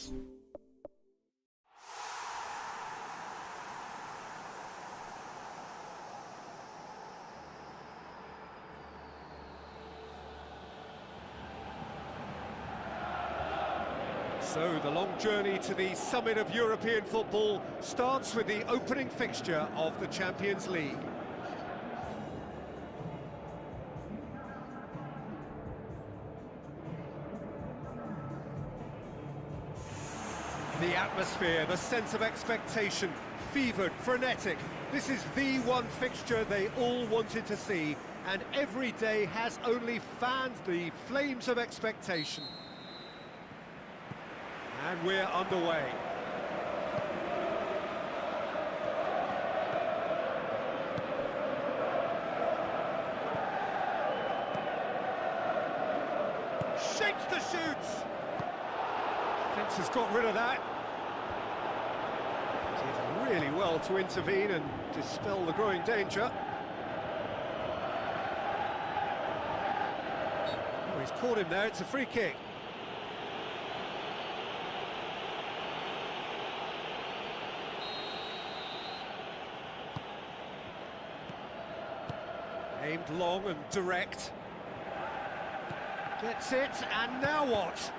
So the long journey to the summit of European football starts with the opening fixture of the Champions League. The atmosphere, the sense of expectation, fevered, frenetic. This is the one fixture they all wanted to see, and every day has only fanned the flames of expectation. And we're underway. Shapes the shoots! Fence has got rid of that. Did really well to intervene and dispel the growing danger. Oh, he's caught him there, it's a free kick. Aimed long and direct. Gets it, and now what?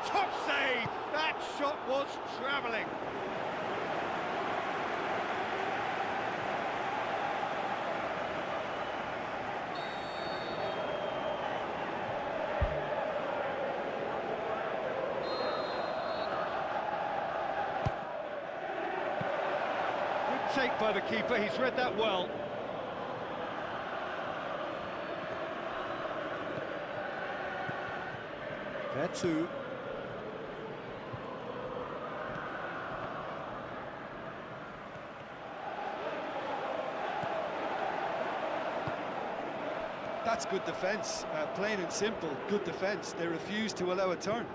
Top save! That shot was travelling. Good take by the keeper, he's read that well. There too. That's good defence, plain and simple, good defence. They refuse to allow a turn.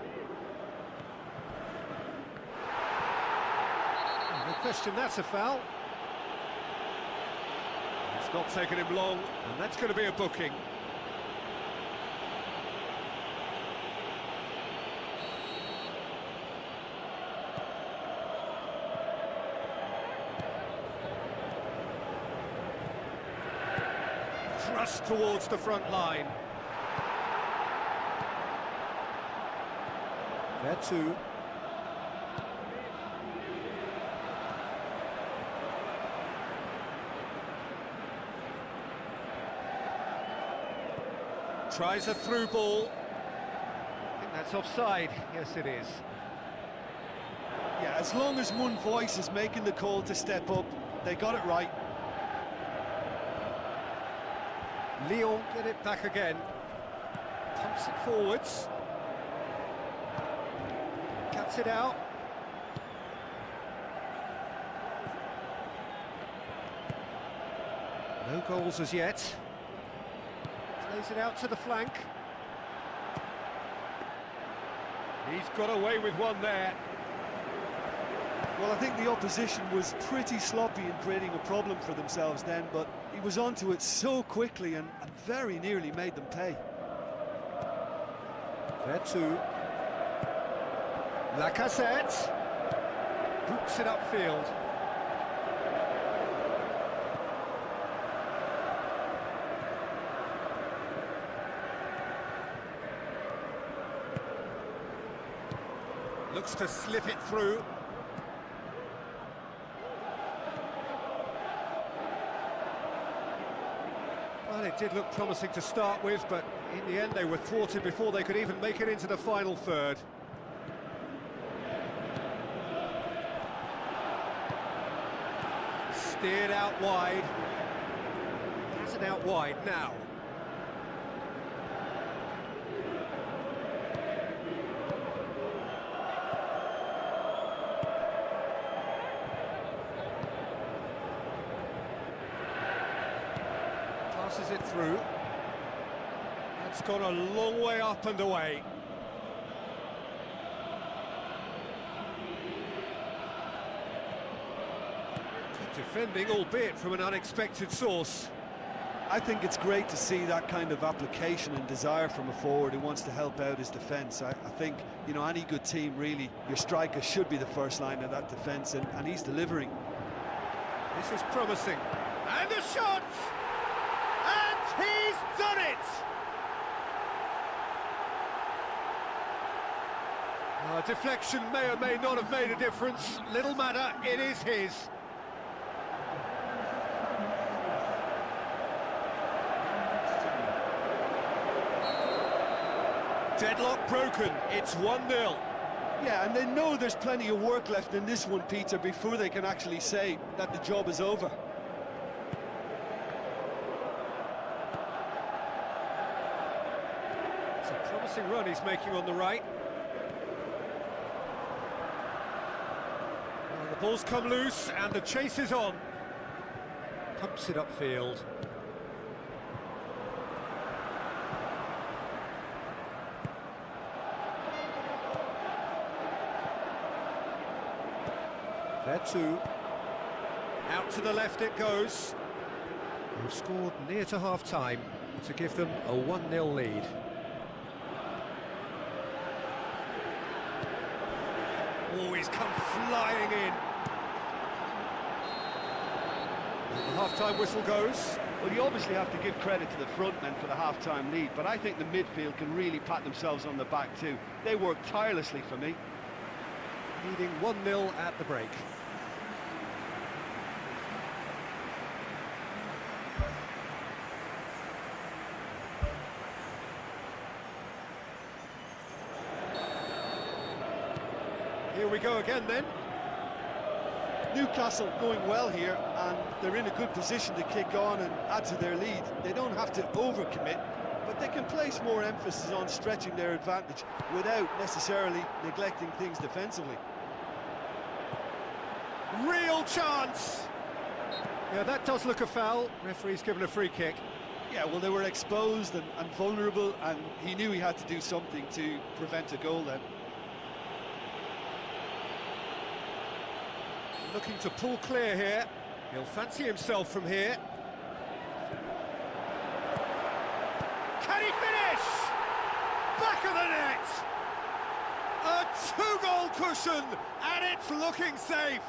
No question, that's a foul. It's not taken him long, and that's going to be a booking. Thrust towards the front line. There too. Tries a through ball. I think that's offside. Yes, it is. Yeah, as long as one voice is making the call to step up, they got it right. Lyon get it back again. Pumps it forwards. Cuts it out. No goals as yet. Plays it out to the flank. He's got away with one there. Well, I think the opposition was pretty sloppy in creating a problem for themselves then, but he was onto it so quickly and very nearly made them pay. There too. Lacazette hooks it upfield. Looks to slip it through. Well, it did look promising to start with, but in the end they were thwarted before they could even make it into the final third. Steered out wide. Has it out wide now. Passes it through. That's gone a long way up and away. Good defending, albeit from an unexpected source. I think it's great to see that kind of application and desire from a forward who wants to help out his defence. I think, you know, any good team, really, your striker should be the first line of that defence, and he's delivering. This is promising. And a shot! And he's done it! Deflection may or may not have made a difference. Little matter, it is his. Deadlock broken, it's 1-0. Yeah, and they know there's plenty of work left in this one, Peter, before they can actually say that the job is over. It's a promising run he's making on the right. Well, the ball's come loose and the chase is on. Pumps it upfield. There too. Out to the left it goes. They've scored near to half-time to give them a 1-0 lead. Oh, he's come flying in. The half-time whistle goes. Well, you obviously have to give credit to the front men for the half-time lead, but I think the midfield can really pat themselves on the back too. They work tirelessly for me. Leading 1-0 at the break. Here we go again then. Newcastle going well here, and they're in a good position to kick on and add to their lead. They don't have to overcommit, but they can place more emphasis on stretching their advantage without necessarily neglecting things defensively. Real chance! Yeah, that does look a foul. Referee's given a free kick. Yeah, well, they were exposed and vulnerable, and he knew he had to do something to prevent a goal then. Looking to pull clear here. He'll fancy himself from here. Can he finish? Back of the net! A two-goal cushion, and it's looking safe.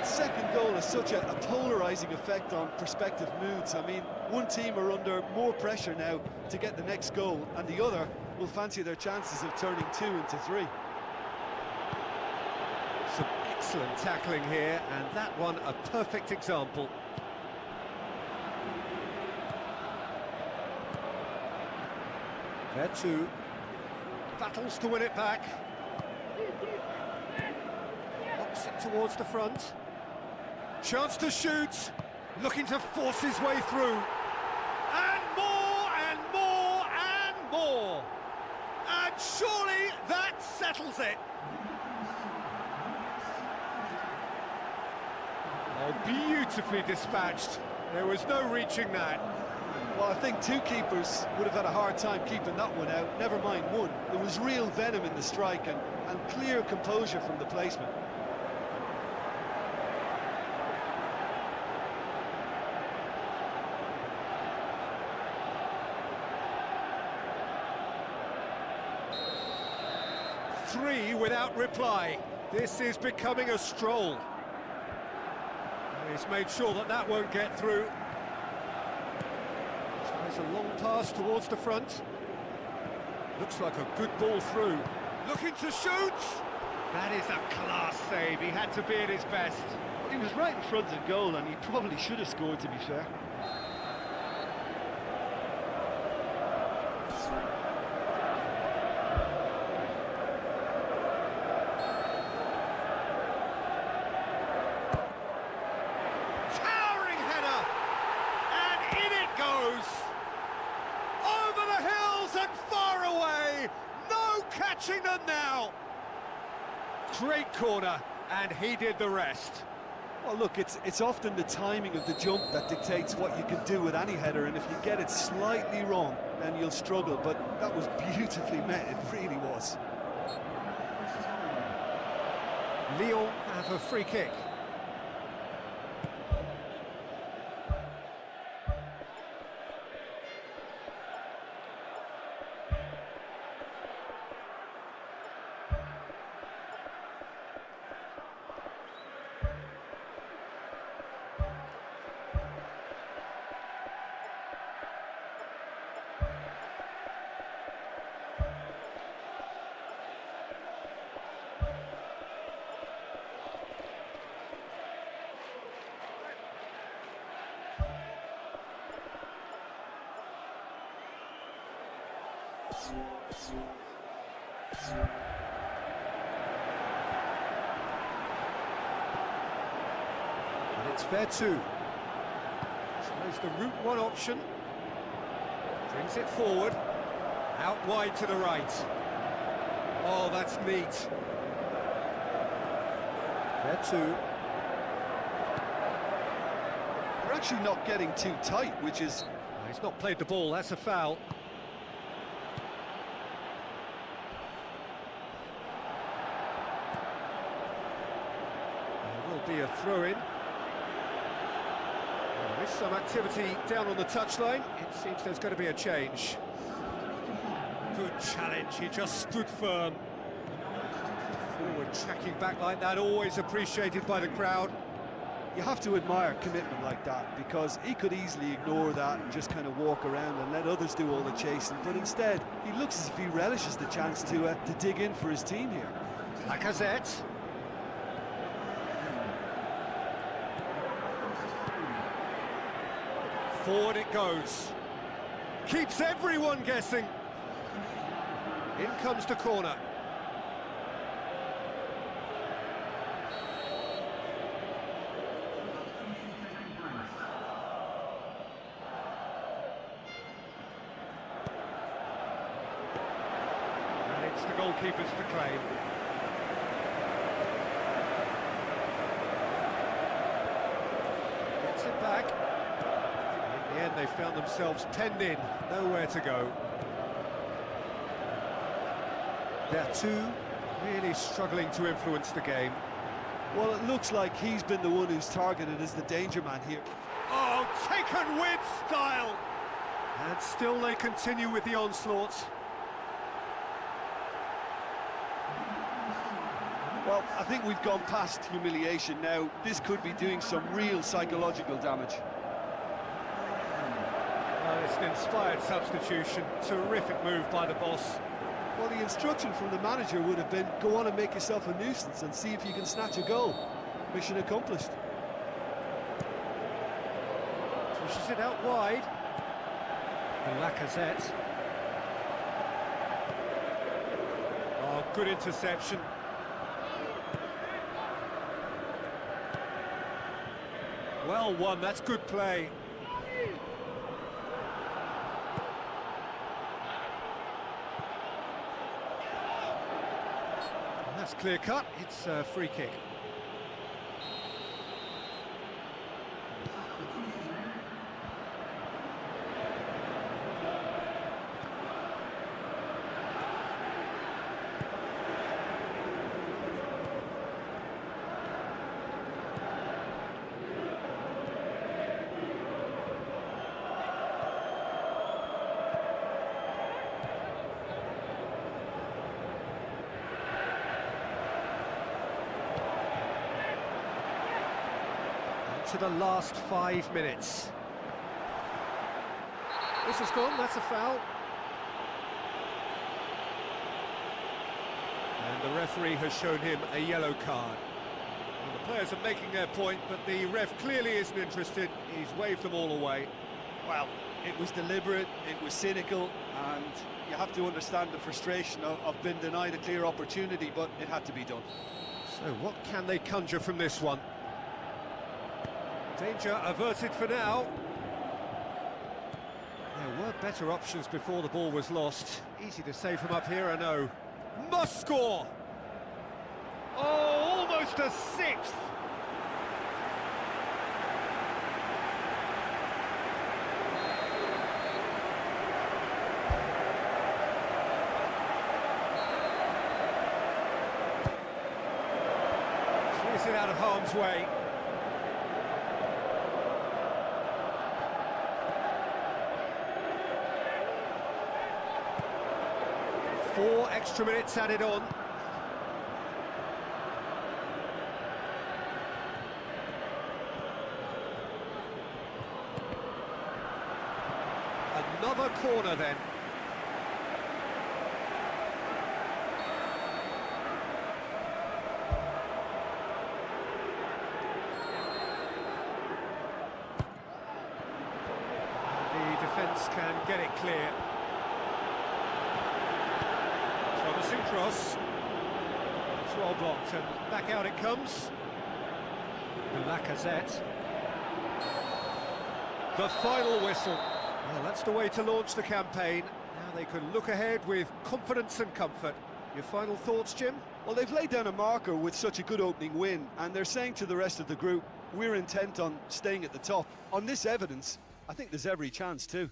Second goal has such a polarising effect on prospective moods. I mean, one team are under more pressure now to get the next goal, and the other will fancy their chances of turning 2 into 3. Some excellent tackling here, and that one a perfect example. There too. Battles to win it back. Knocks it towards the front. Chance to shoot, looking to force his way through. And more, and more, and more. And surely that settles it. Oh, beautifully dispatched. There was no reaching that. Well, I think two keepers would have had a hard time keeping that one out, never mind one. There was real venom in the strike and clear composure from the placement. Three without reply. This is becoming a stroll. He's made sure that that won't get through. Tries a long pass towards the front. Looks like a good ball through. Looking to shoot! That is a class save. He had to be at his best. He was right in front of goal, and he probably should have scored, to be fair. Catching them now. Great corner, and he did the rest. Well, look, it's often the timing of the jump that dictates what you can do with any header, and if you get it slightly wrong, then you'll struggle. But that was beautifully met, it really was. Lyon have a free kick. And it's fair too. Tries the route one option. Brings it forward. Out wide to the right. Oh, that's neat. Fair two. They're actually not getting too tight, which is... He's not played the ball, that's a foul. There will be a throw-in. There is some activity down on the touchline. It seems there's going to be a change. Good challenge, he just stood firm. Forward tracking back like that, always appreciated by the crowd. You have to admire commitment like that, because he could easily ignore that and just kind of walk around and let others do all the chasing, but instead he looks as if he relishes the chance to dig in for his team here. Lacazette. Forward it goes. Keeps everyone guessing. In comes the corner. And it's the goalkeepers to claim. Gets it back. In the end, they found themselves penned in, nowhere to go. They're two really struggling to influence the game. Well, it looks like he's been the one who's targeted as the danger man here. Oh, taken with style! And still they continue with the onslaught. Well, I think we've gone past humiliation now. This could be doing some real psychological damage. It's an inspired substitution. Terrific move by the boss. Well, the instruction from the manager would have been, go on and make yourself a nuisance and see if you can snatch a goal. Mission accomplished. Pushes it out wide. And Lacazette. Oh, good interception. Well won, that's good play. That's clear cut, it's a free kick. To the last 5 minutes. This has gone, that's a foul. And the referee has shown him a yellow card. Well, the players are making their point, but the ref clearly isn't interested. He's waved them all away. Well, it was deliberate, it was cynical, and you have to understand the frustration of being denied a clear opportunity, but it had to be done. So what can they conjure from this one? Danger averted for now. There were better options before the ball was lost. Easy to say from up here, I know. Must score! Oh, almost a sixth! Gets it out of harm's way. Four extra minutes added on. Another corner then. The defence can get it clear. Promising cross. It's well blocked and back out it comes. Lacazette. The final whistle. Well, that's the way to launch the campaign. Now they can look ahead with confidence and comfort. Your final thoughts, Jim? Well, they've laid down a marker with such a good opening win, and they're saying to the rest of the group, we're intent on staying at the top. On this evidence, I think there's every chance too.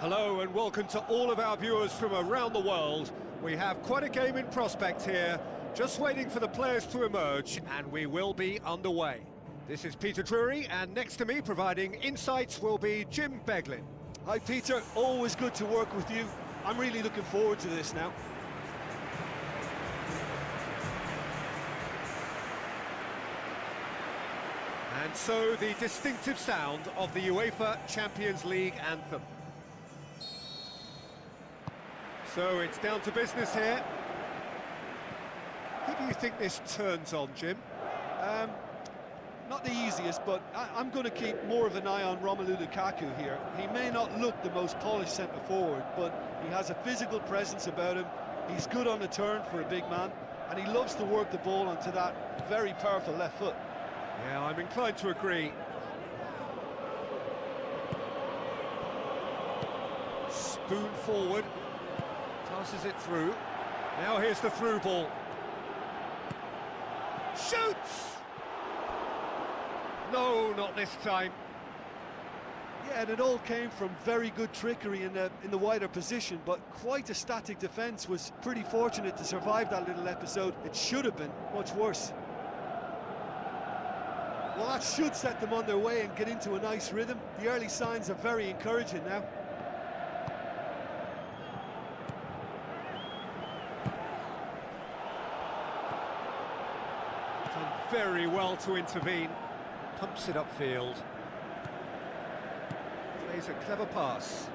Hello and welcome to all of our viewers from around the world. We have quite a game in prospect here, just waiting for the players to emerge, and we will be underway. This is Peter Drury, and next to me providing insights will be Jim Beglin. Hi Peter, always good to work with you. I'm really looking forward to this now. And so the distinctive sound of the UEFA Champions League anthem. So it's down to business here. Who do you think this turns on, Jim? Not the easiest, but I'm going to keep more of an eye on Romelu Lukaku here. He may not look the most polished centre-forward, but he has a physical presence about him. He's good on the turn for a big man, and he loves to work the ball onto that very powerful left foot. Yeah, I'm inclined to agree. Spoon forward. Passes it through. Now here's the through ball. Shoots! No, not this time. Yeah, and it all came from very good trickery in the wider position, but quite a static defence. Was pretty fortunate to survive that little episode. It should have been much worse. Well, that should set them on their way and get into a nice rhythm. The early signs are very encouraging now. Done very well to intervene. Pumps it upfield. Plays a clever pass.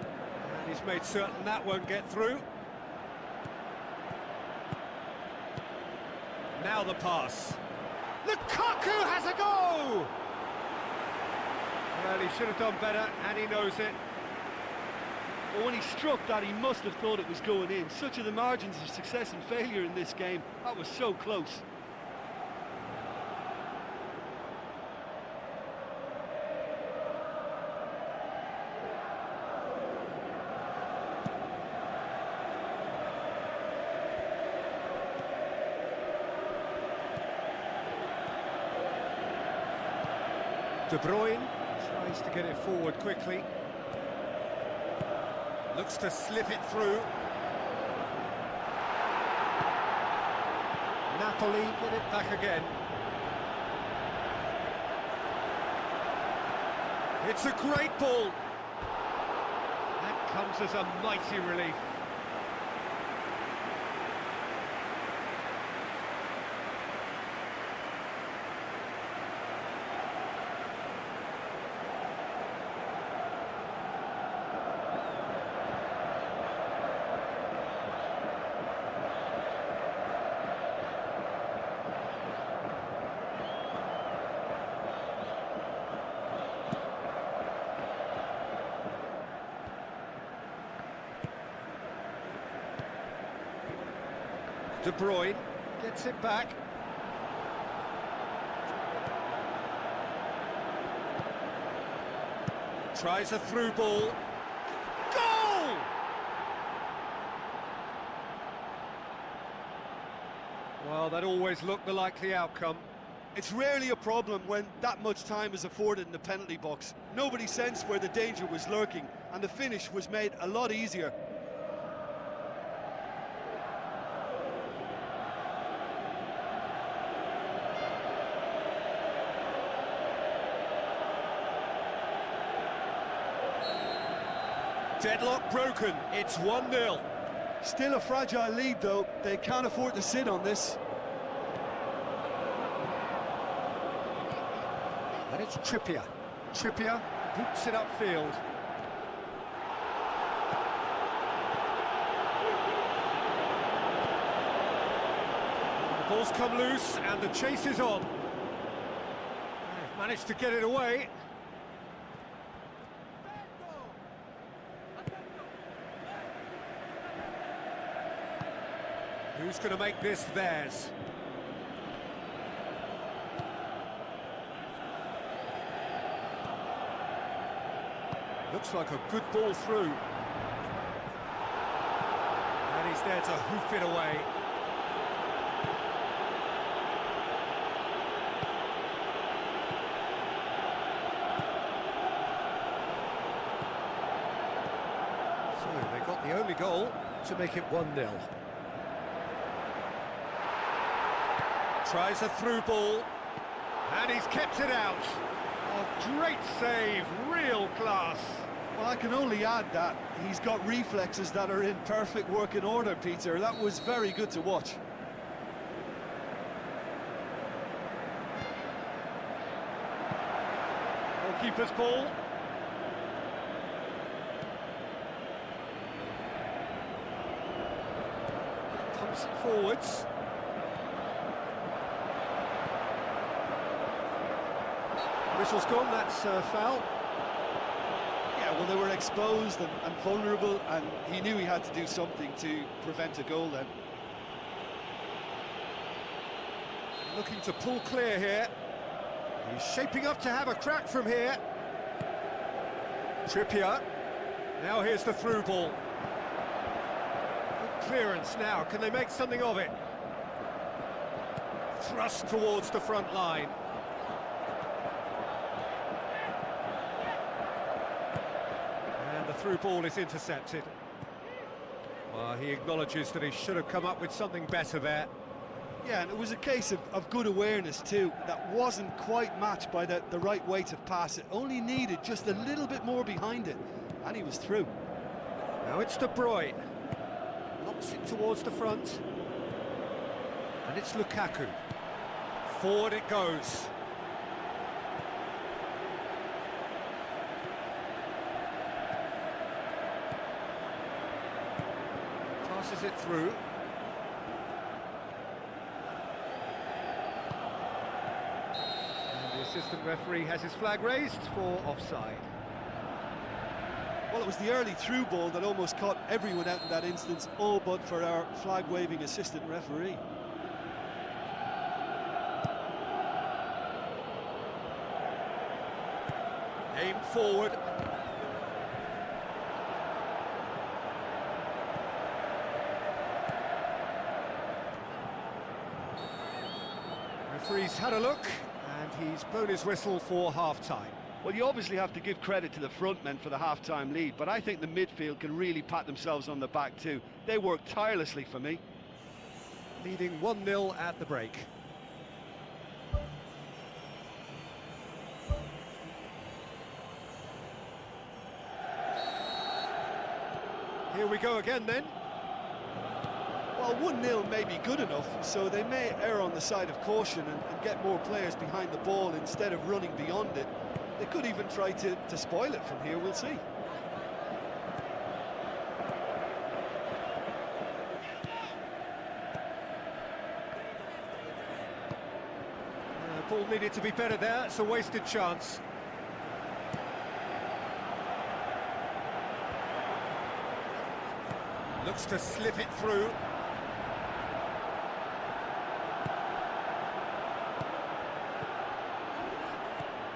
He's made certain that won't get through. Now the pass. Lukaku has a go! Well, he should have done better, and he knows it. But when he struck that, he must have thought it was going in. Such are the margins of success and failure in this game. That was so close. De Bruyne tries to get it forward quickly. Looks to slip it through. Napoli get it back again. It's a great ball. That comes as a mighty relief. De Bruyne gets it back. Tries a through ball. Goal! Well, that always looked the likely outcome. It's rarely a problem when that much time is afforded in the penalty box. Nobody sensed where the danger was lurking, and the finish was made a lot easier. Deadlock broken, it's 1-0. Still a fragile lead though, they can't afford to sit on this. And it's Trippier. Trippier boots it upfield. The ball's come loose and the chase is on. They've managed to get it away. Who's going to make this theirs? Looks like a good ball through. And he's there to hoof it away. So they got the only goal to make it 1-0. Tries a through ball, and he's kept it out. Oh, great save, real class. Well, I can only add that he's got reflexes that are in perfect working order, Peter. That was very good to watch. Goalkeeper's ball. Pumps it forwards. Whistle's gone, that's a foul. Yeah, well, they were exposed and vulnerable, and he knew he had to do something to prevent a goal then. Looking to pull clear here. He's shaping up to have a crack from here. Trippier. Now here's the through ball. Good clearance now, can they make something of it? Thrust towards the front line. Through ball is intercepted. Well, he acknowledges that he should have come up with something better there. Yeah, and it was a case of good awareness too. That wasn't quite matched by the right weight of pass. It only needed just a little bit more behind it, and he was through. Now it's De Bruyne. Knocks it towards the front. And it's Lukaku. Forward it goes. passes it through. And the assistant referee has his flag raised for offside. Well, it was the early through ball that almost caught everyone out in that instance, all but for our flag-waving assistant referee. Aimed forward. Referee's had a look, and he's blown his whistle for half-time. Well, you obviously have to give credit to the front men for the half-time lead, but I think the midfield can really pat themselves on the back too. They worked tirelessly for me. Leading 1-0 at the break. Here we go again then. Well, 1-0 may be good enough, so they may err on the side of caution and get more players behind the ball instead of running beyond it. They could even try to spoil it from here, we'll see. Ball needed to be better there, it's a wasted chance. Looks to slip it through.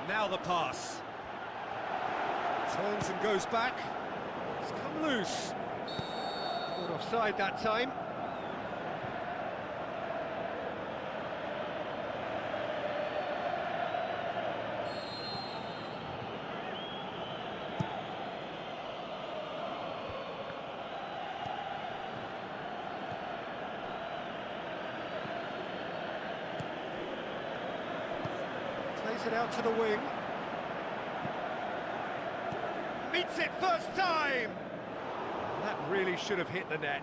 Now the pass. Turns and goes back. It's come loose. Not offside that time. Plays it out to the wing. Meets it first time! That really should have hit the net.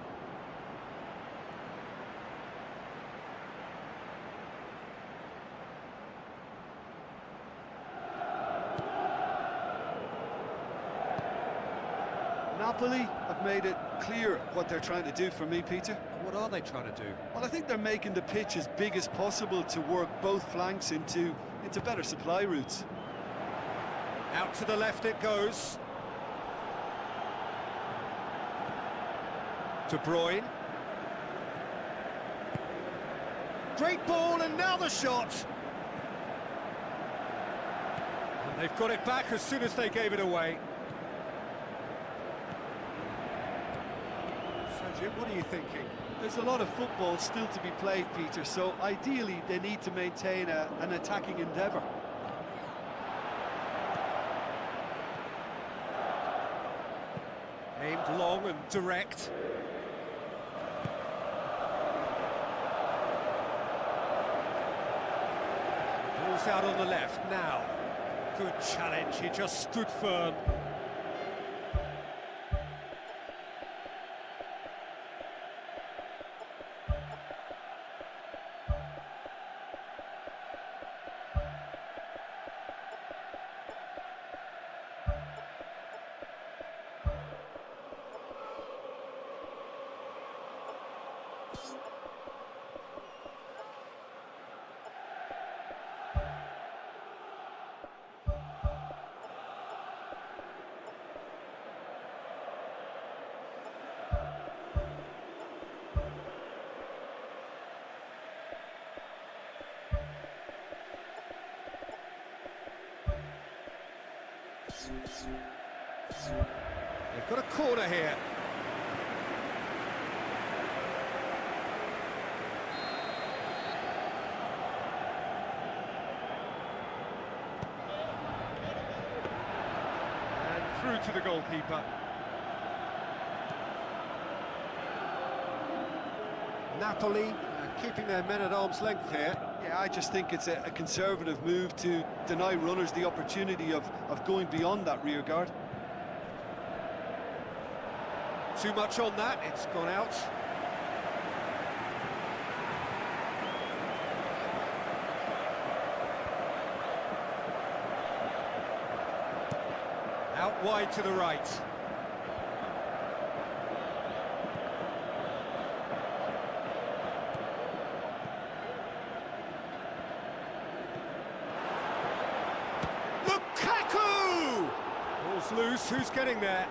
Napoli have made it clear what they're trying to do for me, Peter. What are they trying to do? Well, I think they're making the pitch as big as possible to work both flanks into better supply routes. Out to the left it goes. De Bruyne. Great ball, and now the shot. And they've got it back as soon as they gave it away. So, Jim, what are you thinking? There's a lot of football still to be played, Peter, so ideally they need to maintain an attacking endeavour. Aimed long and direct. Ball's out on the left now. Good challenge, he just stood firm. They've got a corner here. And through to the goalkeeper. Napoli keeping their men at arm's length here. Yeah, I just think it's a conservative move to deny runners the opportunity of going beyond that rear guard. Too much on that, it's gone out. Out wide to the right. loose, who's getting there?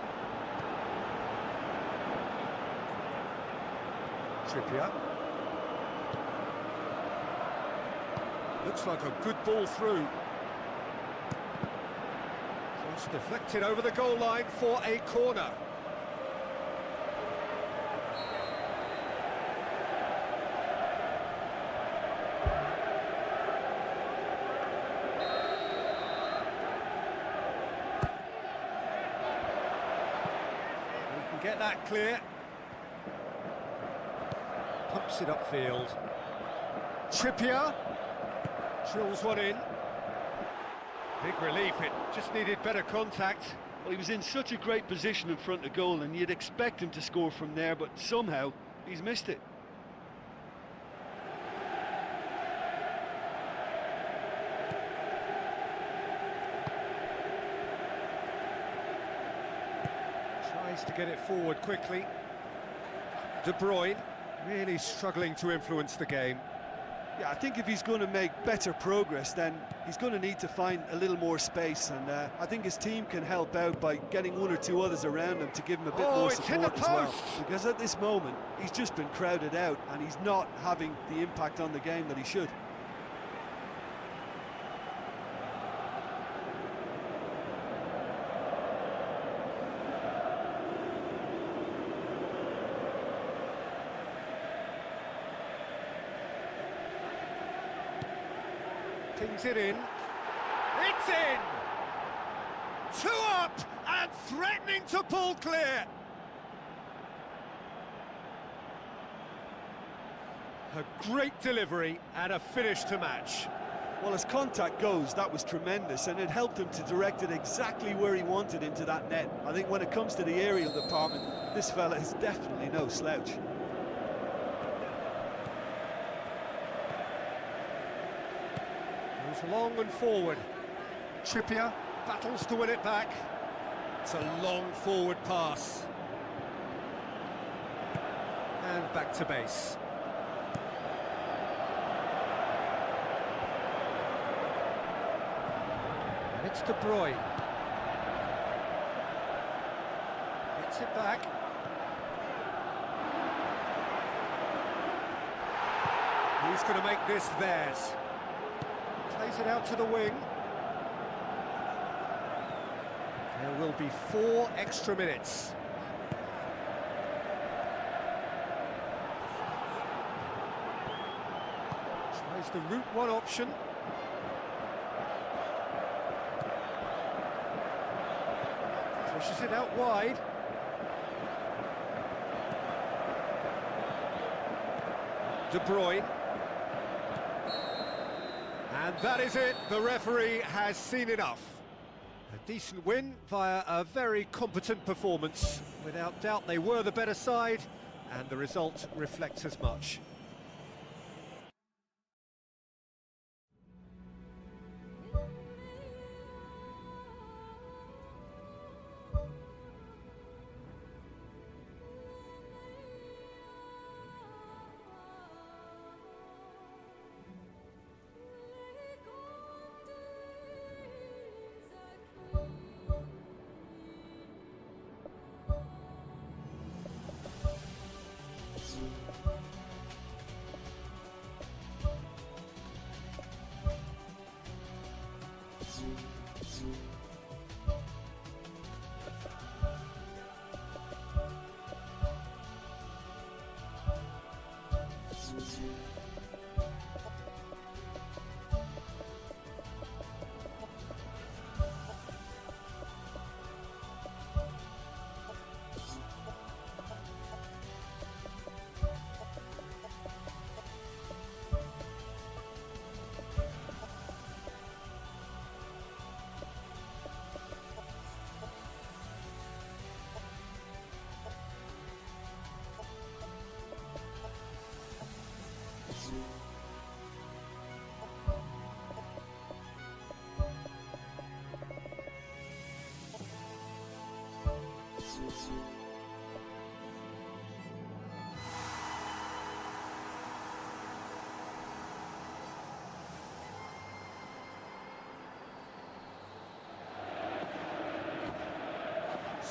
Trippier. Looks like a good ball through. Cross deflected over the goal line for a corner. Get that clear. Pumps it upfield. Trippier drills one in. Big relief, it just needed better contact. Well, he was in such a great position in front of goal, and you'd expect him to score from there, but somehow he's missed it. Tries to get it forward quickly. De Bruyne really struggling to influence the game. Yeah, I think if he's going to make better progress, then he's going to need to find a little more space, and I think his team can help out by getting one or two others around him to give him a bit more support as well. Because at this moment, he's just been crowded out, and he's not having the impact on the game that he should. Pings it in. It's in! 2 up and threatening to pull clear. A great delivery and a finish to match. Well, as contact goes, that was tremendous, and it helped him to direct it exactly where he wanted into that net. I think when it comes to the aerial department, this fella is definitely no slouch. Goes long and forward. Trippier battles to win it back. It's a long forward pass. And back to base. And it's De Bruyne. Gets it back. Who's going to make this theirs? Plays it out to the wing. There will be 4 extra minutes. Tries the route one option. Pushes it out wide. De Bruyne. And that is it, the referee has seen enough. A decent win via a very competent performance. Without doubt they were the better side, and the result reflects as much.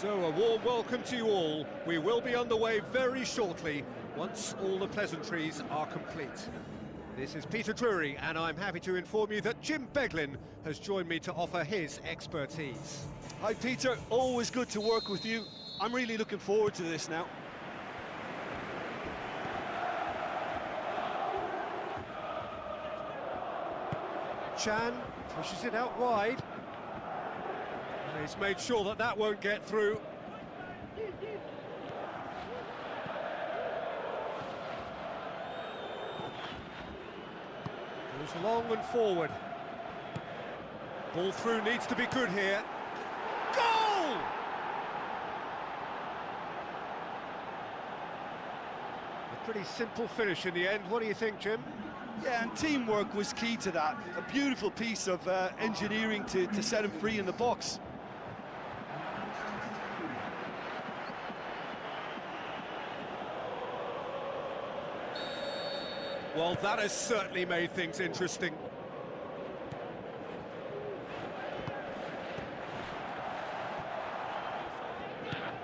So a warm welcome to you all. We will be underway very shortly, once all the pleasantries are complete. This is Peter Drury, and I'm happy to inform you that Jim Beglin has joined me to offer his expertise. Hi Peter, always good to work with you. I'm really looking forward to this now. Chan pushes it out wide. And he's made sure that that won't get through. Goes long and forward. Ball through needs to be good here. Goal! A pretty simple finish in the end. What do you think, Jim? Yeah, and teamwork was key to that. A beautiful piece of engineering to set him free in the box. Well, that has certainly made things interesting.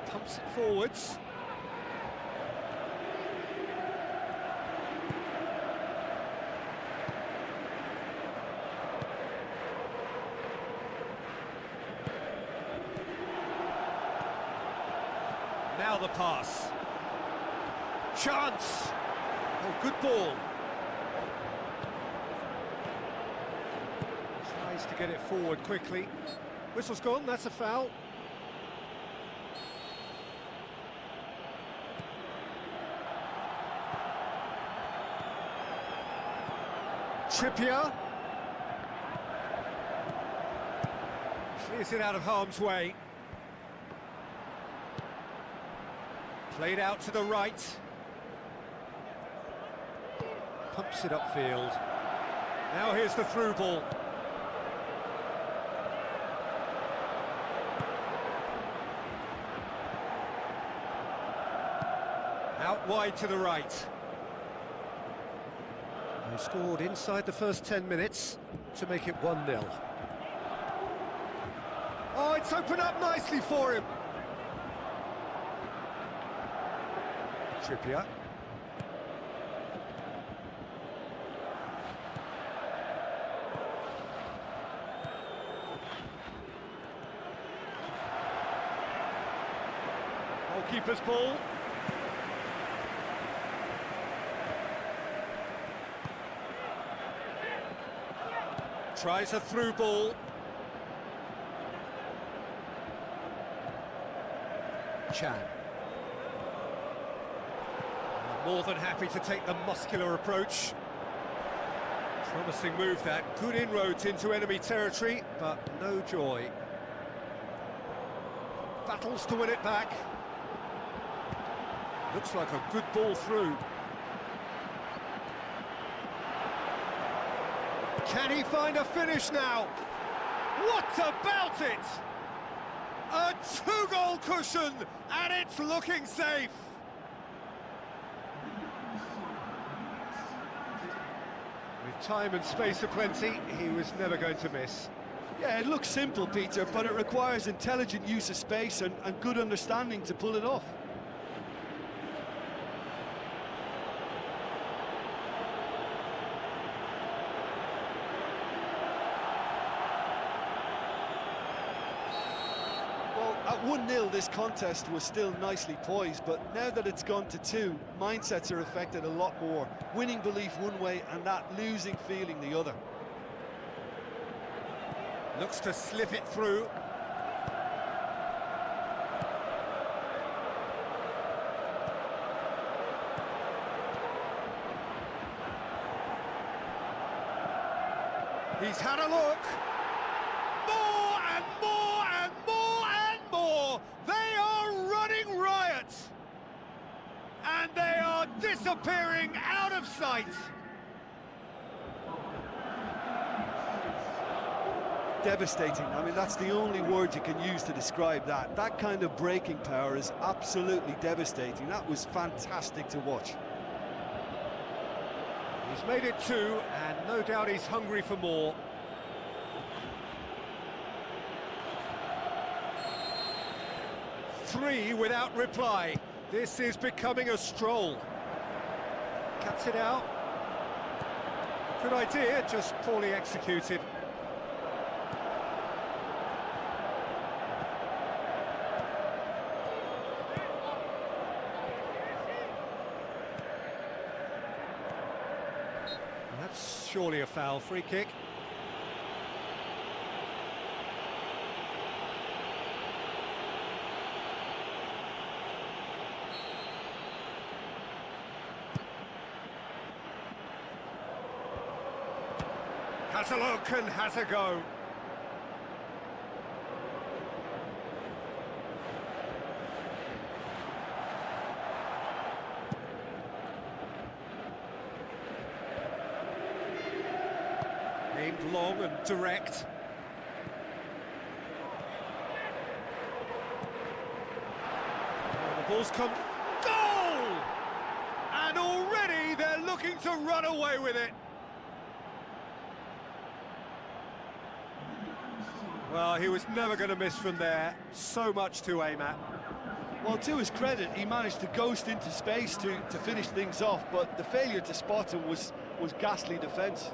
Pumps it forwards. Now the pass. Chance! Oh, good ball. Tries to get it forward quickly. Whistle's gone, that's a foul. Trippier. Clears it out of harm's way. Played out to the right. Pumps it upfield. Now here's the through ball. Out wide to the right. They scored inside the first 10 minutes to make it 1-0. Oh, it's opened up nicely for him. Trippier. Goalkeeper's ball. Tries a through ball. Chan. More than happy to take the muscular approach. Promising move that. Good inroads into enemy territory, but no joy. Battles to win it back. Looks like a good ball through. Can he find a finish now? What about it? A two-goal cushion, and it's looking safe. With time and space aplenty, he was never going to miss. Yeah, it looks simple, Peter, but it requires intelligent use of space and good understanding to pull it off. At 1-0, this contest was still nicely poised, but now that it's gone to 2, mindsets are affected a lot more. Winning belief one way and that losing feeling the other. Looks to slip it through. He's had a look. More and more and more and more. They are running riot. And they are disappearing out of sight. Devastating. I mean, that's the only word you can use to describe that. That kind of breaking power is absolutely devastating. That was fantastic to watch. He's made it 2, and no doubt he's hungry for more. 3 without reply. This is becoming a stroll. Cuts it out. Good idea, just poorly executed. That's surely a foul. Free kick. Has a look and has a go. Aimed long and direct. Oh, the ball's come. Goal! And already they're looking to run away with it. Well, he was never going to miss from there. So much to aim at. Well, to his credit, he managed to ghost into space to finish things off, but the failure to spot him was ghastly defence.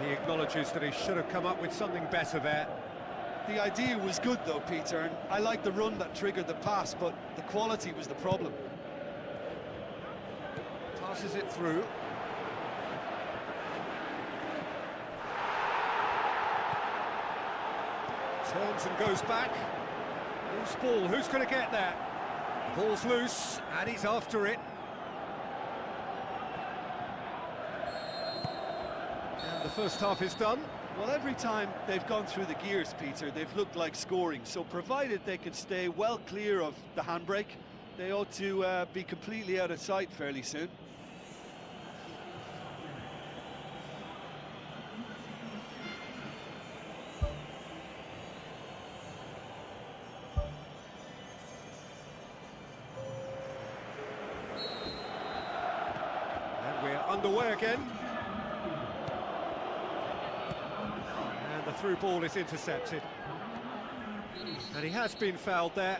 He acknowledges that he should have come up with something better there. The idea was good though, Peter, and I like the run that triggered the pass, but the quality was the problem. Passes it through. Turns and goes back. Loose ball, who's going to get there? Ball's loose, and he's after it. The first half is done. Well, every time they've gone through the gears, Peter, they've looked like scoring. So provided they can stay well clear of the handbrake, they ought to be completely out of sight fairly soon. And we're underway again. The through ball is intercepted. And he has been fouled there.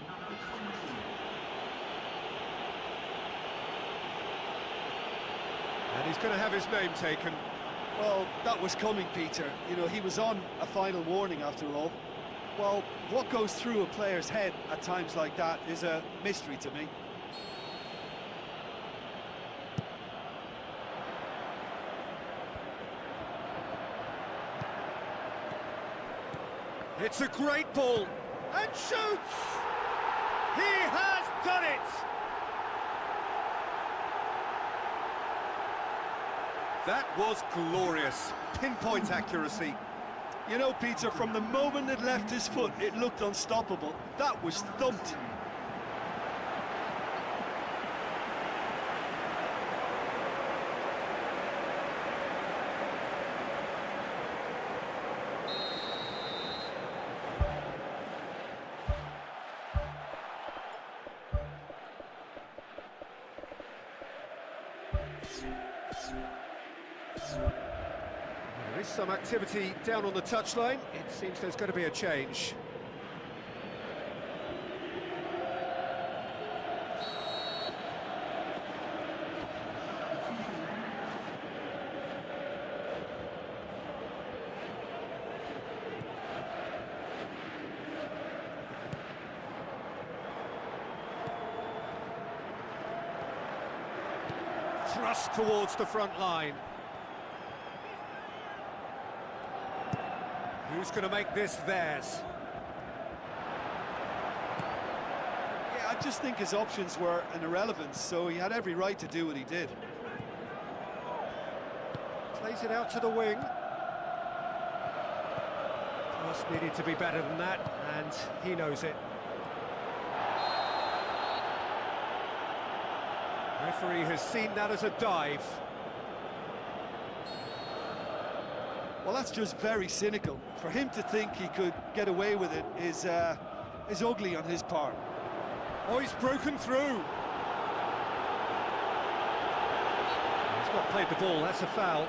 And he's going to have his name taken. Well, that was coming, Peter. You know, he was on a final warning after all. Well, what goes through a player's head at times like that is a mystery to me. It's a great ball, and shoots! He has done it! That was glorious, pinpoint accuracy. You know, Peter, from the moment it left his foot, it looked unstoppable. That was thumped. There is some activity down on the touchline. It seems there's going to be a change. Thrust towards the front line. Who's going to make this theirs? Yeah, I just think his options were an irrelevance, so he had every right to do what he did. Plays it out to the wing. Pass needed to be better than that, and he knows it. Referee has seen that as a dive. Well, that's just very cynical. For him to think he could get away with it is ugly on his part. Oh, he's broken through. He's not played the ball, that's a foul.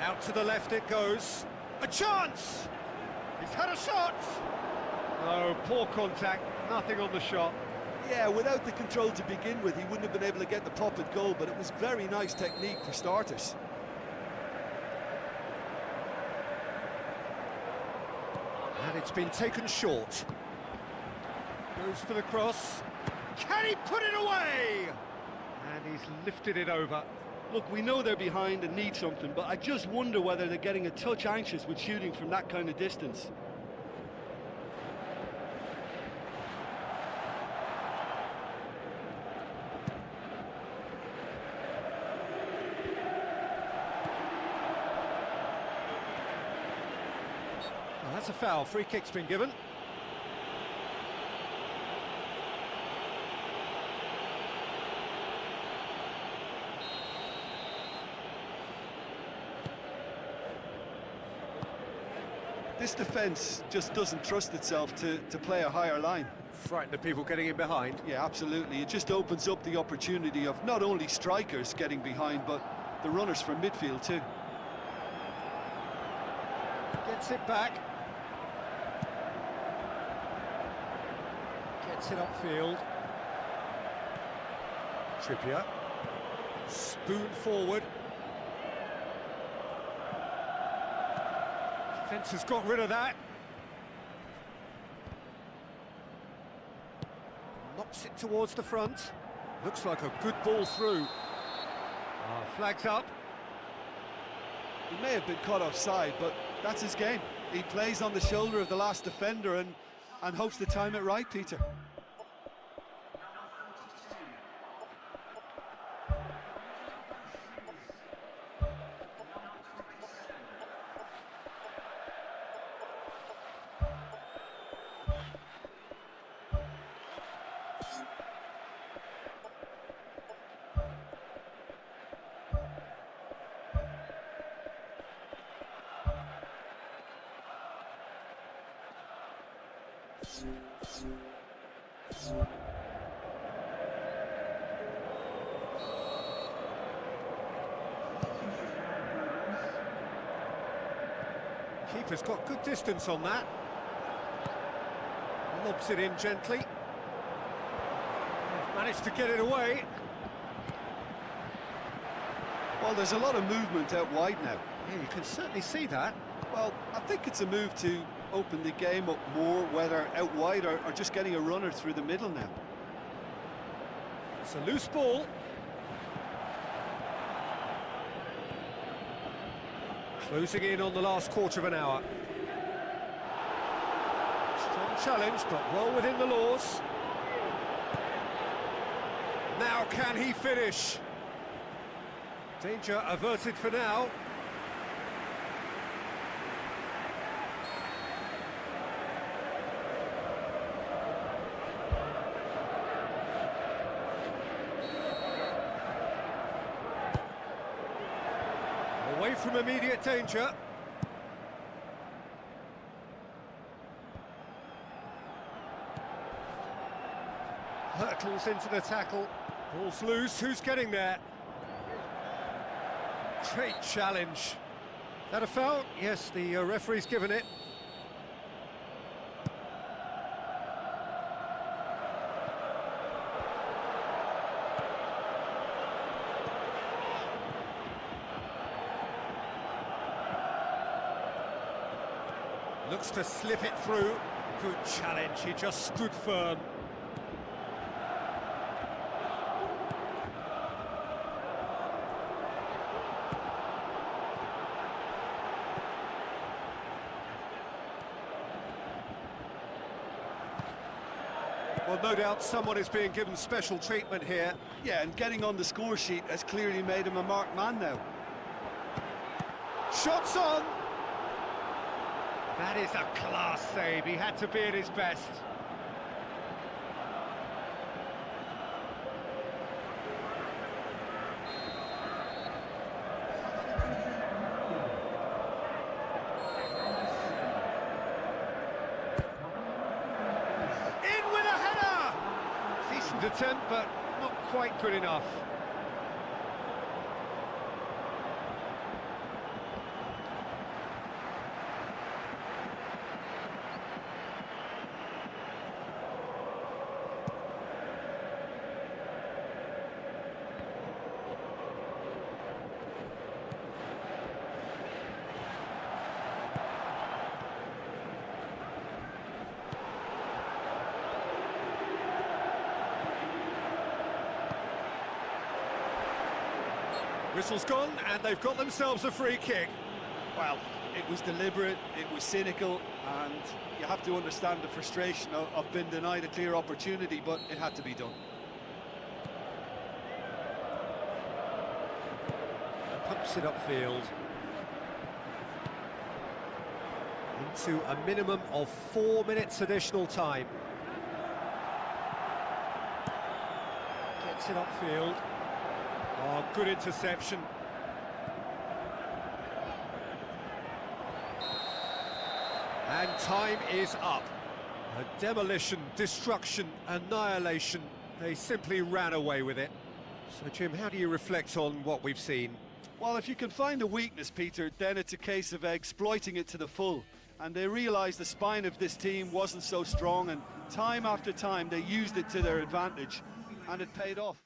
Out to the left it goes. A chance! He's had a shot! No, poor contact, nothing on the shot. Yeah, without the control to begin with, he wouldn't have been able to get the pop at goal, but it was very nice technique for starters. And it's been taken short. Goes for the cross. Can he put it away? And he's lifted it over. Look, we know they're behind and need something, but I just wonder whether they're getting a touch anxious with shooting from that kind of distance. Well, that's a foul. Free kick's been given. This defence just doesn't trust itself to play a higher line. Frighten the people getting in behind. Yeah, absolutely. It just opens up the opportunity of not only strikers getting behind, but the runners from midfield too. Gets it back. Gets it upfield. Trippier. Spoon forward. Defence has got rid of that. Knocks it towards the front. Looks like a good ball through. Flags up. He may have been caught offside, but that's his game. He plays on the shoulder of the last defender and hopes to time it right, Peter. Keeper's got good distance on that. Lobs it in gently. Managed to get it away. Well, there's a lot of movement out wide now. Yeah, you can certainly see that. Well, I think it's a move to open the game up more, whether out wide or just getting a runner through the middle now. It's a loose ball. Closing in on the last quarter of an hour. Strong challenge, but well within the laws. Now can he finish? Danger averted for now. Away from immediate danger. Hurtles into the tackle. Ball's loose. Who's getting there? Great challenge. That a foul? Yes, the referee's given it. Looks to slip it through. Good challenge, he just stood firm. Well, no doubt someone is being given special treatment here. Yeah, and getting on the score sheet has clearly made him a marked man now. Shots on! That is a class save, he had to be at his best. In with a header! Decent attempt, but not quite good enough. Whistle's gone, and they've got themselves a free kick. Well, it was deliberate, it was cynical, and you have to understand the frustration of being denied a clear opportunity, but it had to be done. Pumps it upfield. Into a minimum of 4 minutes additional time. Gets it upfield. Oh, good interception. And time is up. A demolition, destruction, annihilation. They simply ran away with it. So, Jim, how do you reflect on what we've seen? Well, if you can find a weakness, Peter, then it's a case of exploiting it to the full. And they realised the spine of this team wasn't so strong, and time after time they used it to their advantage, and it paid off.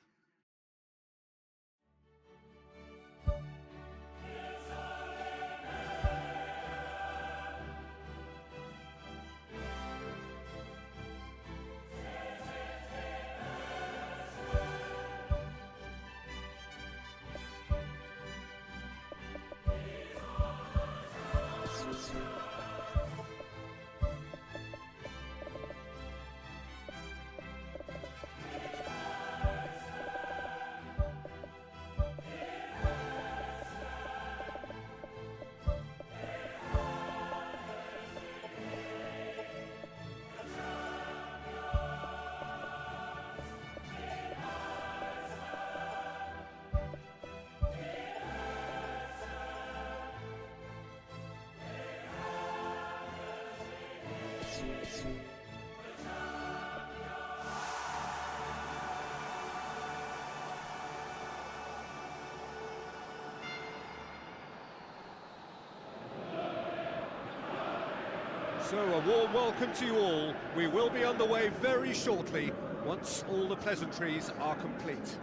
So a warm welcome to you all. We will be on the way very shortly, once all the pleasantries are complete.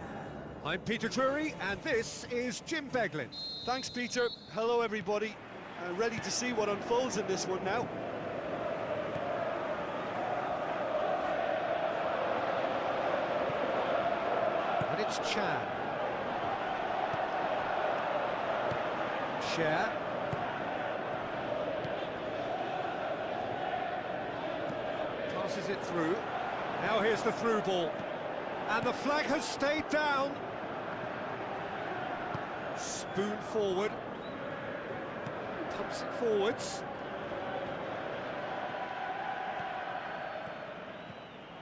I'm Peter Drury, and this is Jim Beglin. Thanks, Peter. Hello, everybody. Ready to see what unfolds in this one now. And it's Chan. Cher. Passes it through. Now here's the through ball. And the flag has stayed down. Spoon forward. Pumps it forwards.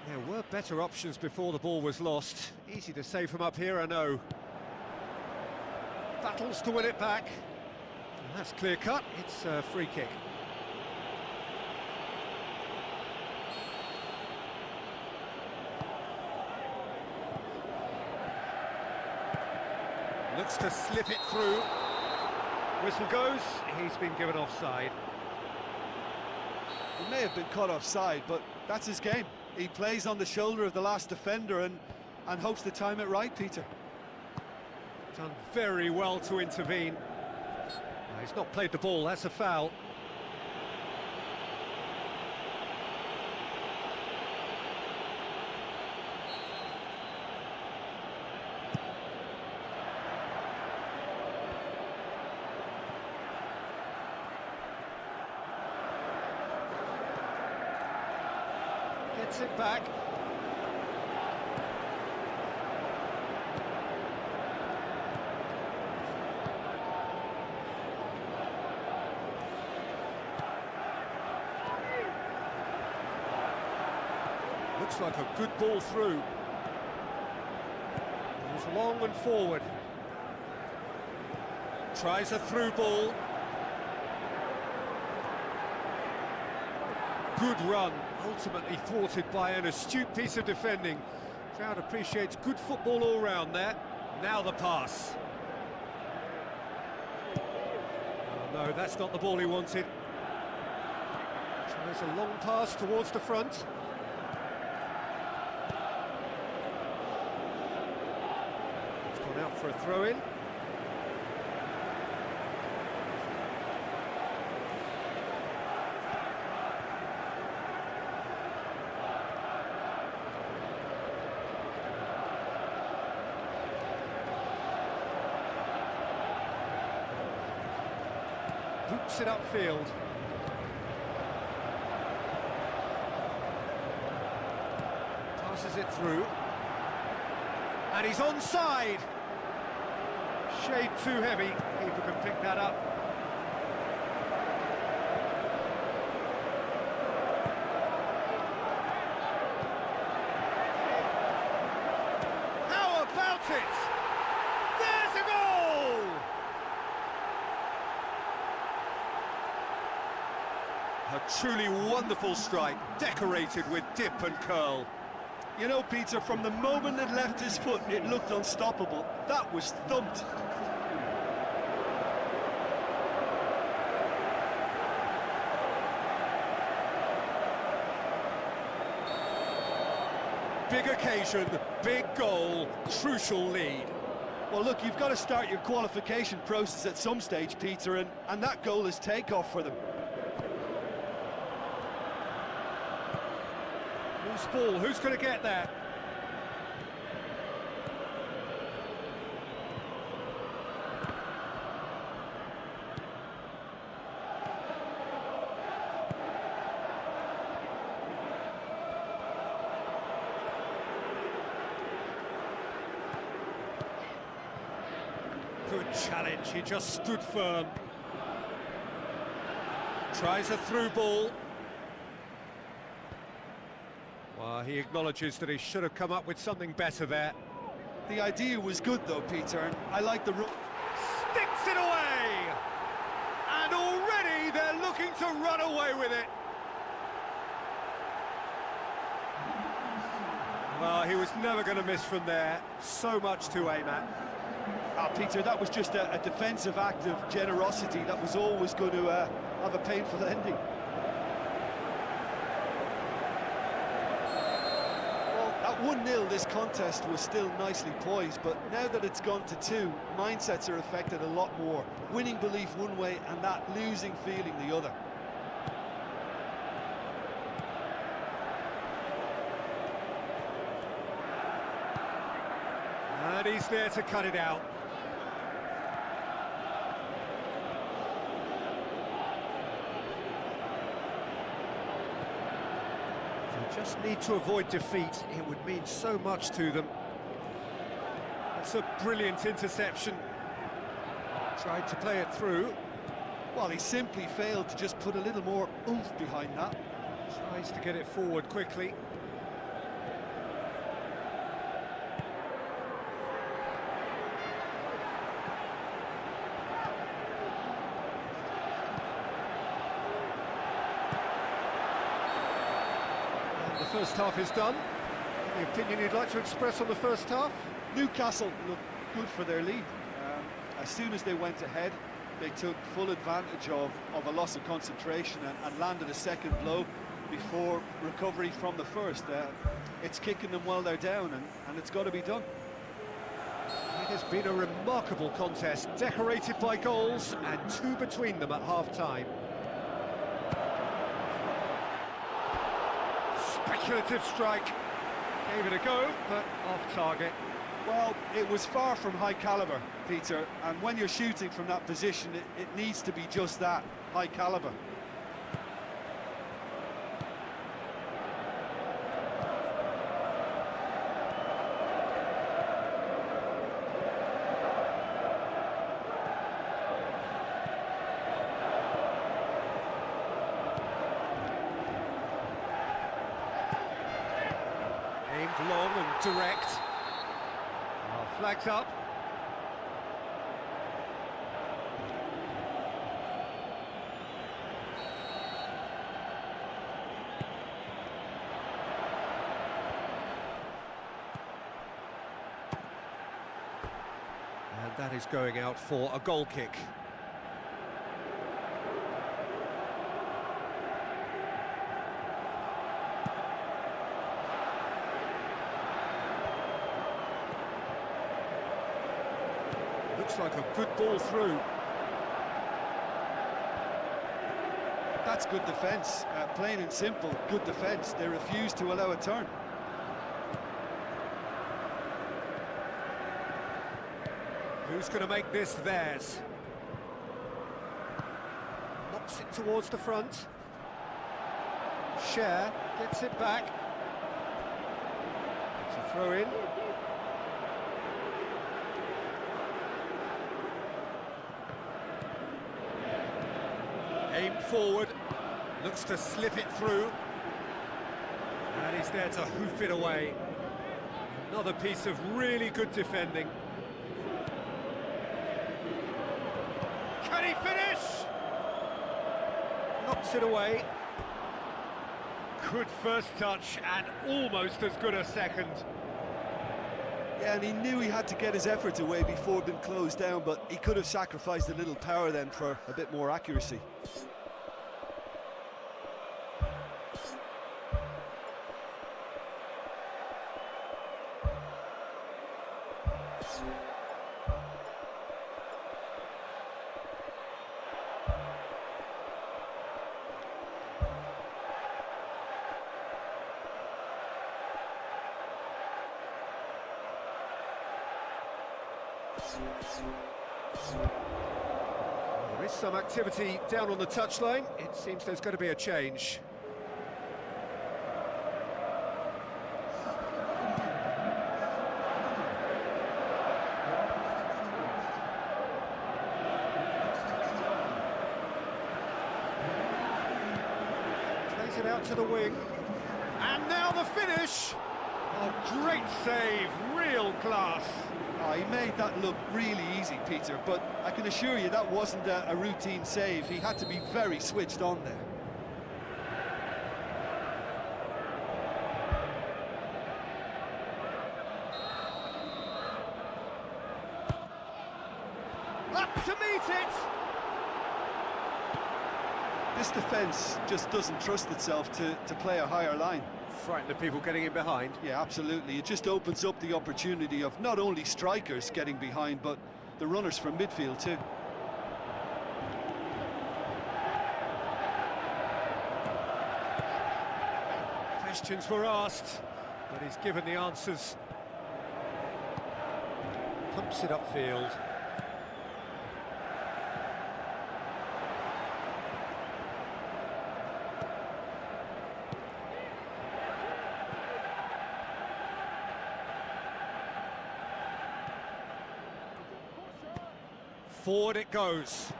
There were better options before the ball was lost. Easy to say from up here, I know. Battles to win it back. And that's clear cut. It's a free kick. Looks to slip it through. Whistle goes, he's been given offside. He may have been caught offside, but that's his game. He plays on the shoulder of the last defender and hopes to time it right, Peter. Done very well to intervene. He's not played the ball, that's a foul. Gets it back. Looks like a good ball through. Goes long and forward. Tries a through ball. Good run, ultimately thwarted by an astute piece of defending. Crowd appreciates good football all round there. Now the pass. Oh, no, that's not the ball he wanted. Tries a long pass towards the front. It's gone out for a throw-in. Boots it upfield. Passes it through. And he's onside. Shade too heavy. Keeper can pick that up. How about it? There's a goal! A truly wonderful strike, decorated with dip and curl. You know, Peter, from the moment it left his foot, it looked unstoppable. That was thumped. Big occasion, big goal, crucial lead. Well, look, you've got to start your qualification process at some stage, Peter, and that goal is takeoff for them. Loose ball, who's going to get that? Good challenge, he just stood firm. Tries a through ball. Well, he acknowledges that he should have come up with something better there. The idea was good, though, Peter, and I like the... Sticks it away! And already they're looking to run away with it. Well, he was never going to miss from there. So much to aim at. Ah, Peter, that was just a defensive act of generosity that was always going to have a painful ending. Well, at 1-0, this contest was still nicely poised, but now that it's gone to 2, mindsets are affected a lot more. Winning belief one way and that losing feeling the other. And he's there to cut it out. They just need to avoid defeat. It would mean so much to them. That's a brilliant interception. Tried to play it through. Well, he simply failed to just put a little more oomph behind that. Tries to get it forward quickly. The first half is done. Any opinion you'd like to express on the first half? Newcastle looked good for their lead. As soon as they went ahead, they took full advantage of a loss of concentration and landed a second blow before recovery from the first. It's kicking them while they're down, and it's got to be done. It has been a remarkable contest, decorated by goals and 2 between them at half-time. Speculative strike. Gave it a go, but off target. Well, it was far from high caliber, Peter, and when you're shooting from that position, it needs to be just that, high caliber. long and direct. Flags up. And that is going out for a goal kick. Looks like a good ball through. That's good defence, plain and simple, good defence. They refuse to allow a turn. Who's going to make this theirs? Knocks it towards the front. Cher gets it back. It's a throw in. Aim forward, looks to slip it through. And he's there to hoof it away. Another piece of really good defending. Can he finish? Knocks it away. Good first touch and almost as good a second. Yeah, and he knew he had to get his efforts away before being closed down, but he could have sacrificed a little power then for a bit more accuracy. There is some activity down on the touchline. It seems there's going to be a change. Plays it out to the wing. And now the finish! Oh, great save, real class. Oh, he made that look really easy, Peter, but I can assure you that wasn't a routine save. He had to be very switched on there. Up to meet it! This defence just doesn't trust itself to play a higher line. Frighten the people getting in behind. Yeah, absolutely. It just opens up the opportunity of not only strikers getting behind, but the runners from midfield too. Questions were asked, but he's given the answers. Pumps it upfield. Forward it goes.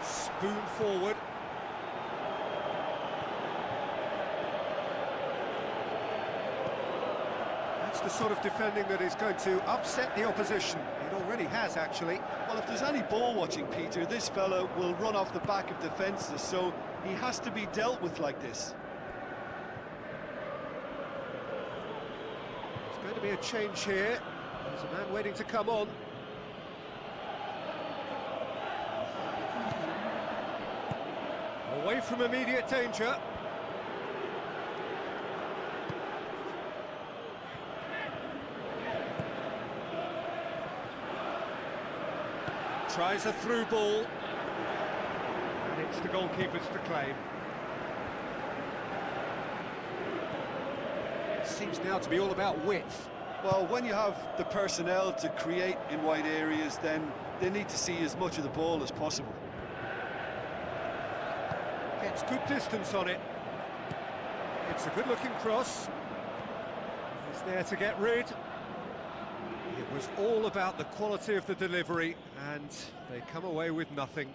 Spoon forward. That's the sort of defending that is going to upset the opposition. It already has, actually. Well, if there's any ball watching, Peter, this fellow will run off the back of defences, so he has to be dealt with like this. There's going to be a change here. There's a man waiting to come on. Away from immediate danger. Tries a through ball. And it's the goalkeeper's to claim. It seems now to be all about width. Well, when you have the personnel to create in wide areas, then they need to see as much of the ball as possible. Gets good distance on it. It's a good-looking cross. He's there to get rid. It was all about the quality of the delivery, and they come away with nothing.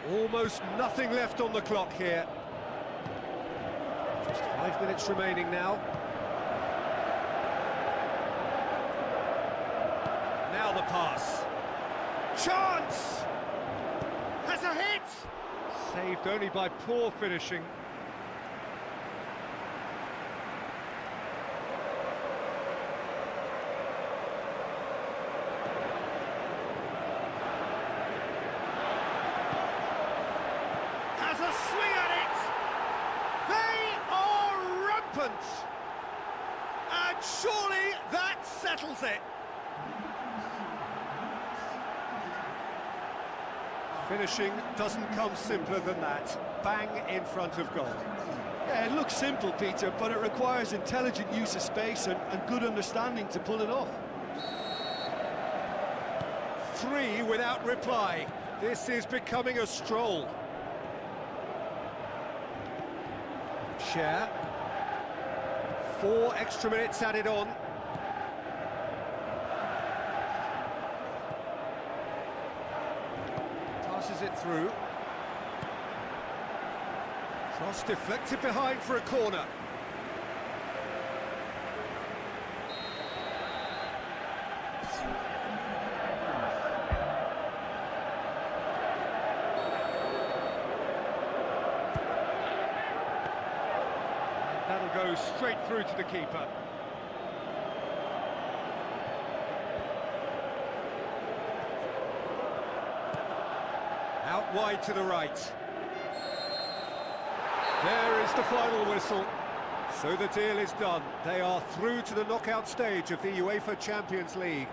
Almost nothing left on the clock here. Just 5 minutes remaining now. Now the pass. Chance! Has a hit! Saved only by poor finishing. Has a swing at it! They are rampant! And surely that settles it! Finishing doesn't come simpler than that. Bang in front of goal. Yeah, it looks simple, Peter, but it requires intelligent use of space and good understanding to pull it off. 3 without reply. This is becoming a stroll. Share. 4 extra minutes added on. Passes it through. Cross deflected behind for a corner. That'll go straight through to the keeper. Out wide to the right. There is the final whistle. So the deal is done. They are through to the knockout stage of the UEFA Champions League.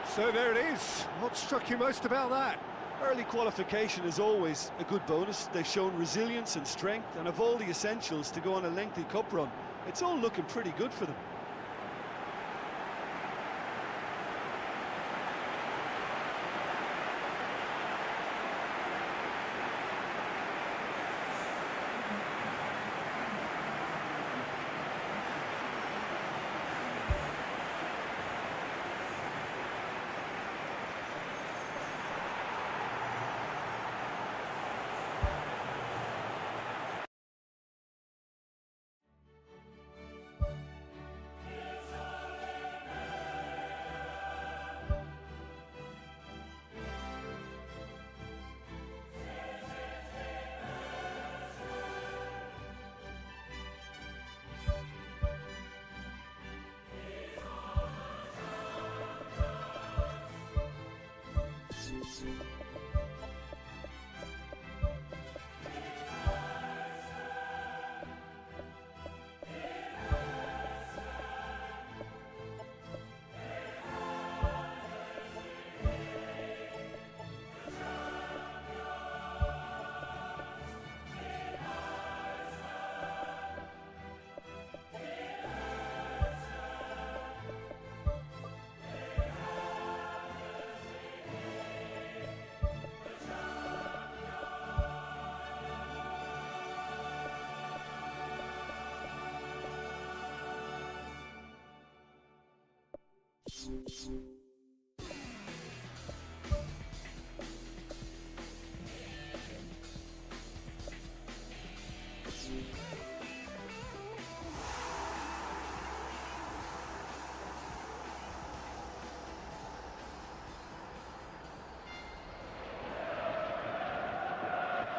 So there it is. What struck you most about that? Early qualification is always a good bonus. They've shown resilience and strength and have all the essentials to go on a lengthy cup run. It's all looking pretty good for them.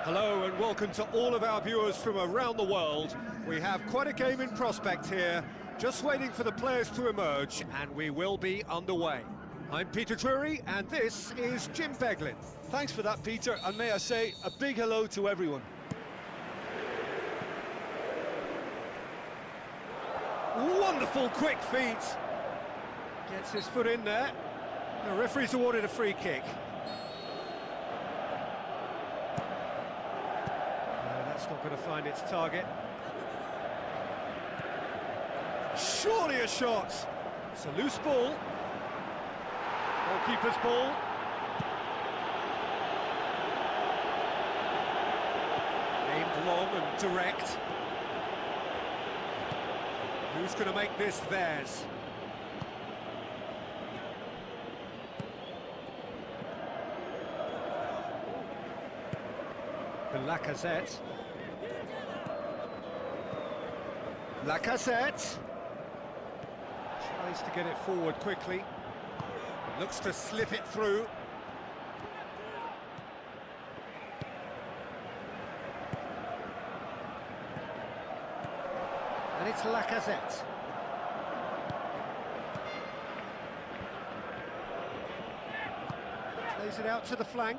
Hello and welcome to all of our viewers from around the world. We have quite a game in prospect here, just waiting for the players to emerge, and we will be underway. I'm Peter Drury, and this is Jim Beglin. Thanks for that, Peter, and may I say a big hello to everyone. Wonderful quick feet. Gets his foot in there. The referee's awarded a free kick. That's not going to find its target. Surely a shot. It's a loose ball. Goalkeeper's ball. Aimed long and direct. Who's going to make this theirs? To Lacazette. Lacazette tries to get it forward quickly. Looks to slip it through. And it's Lacazette. Plays it out to the flank.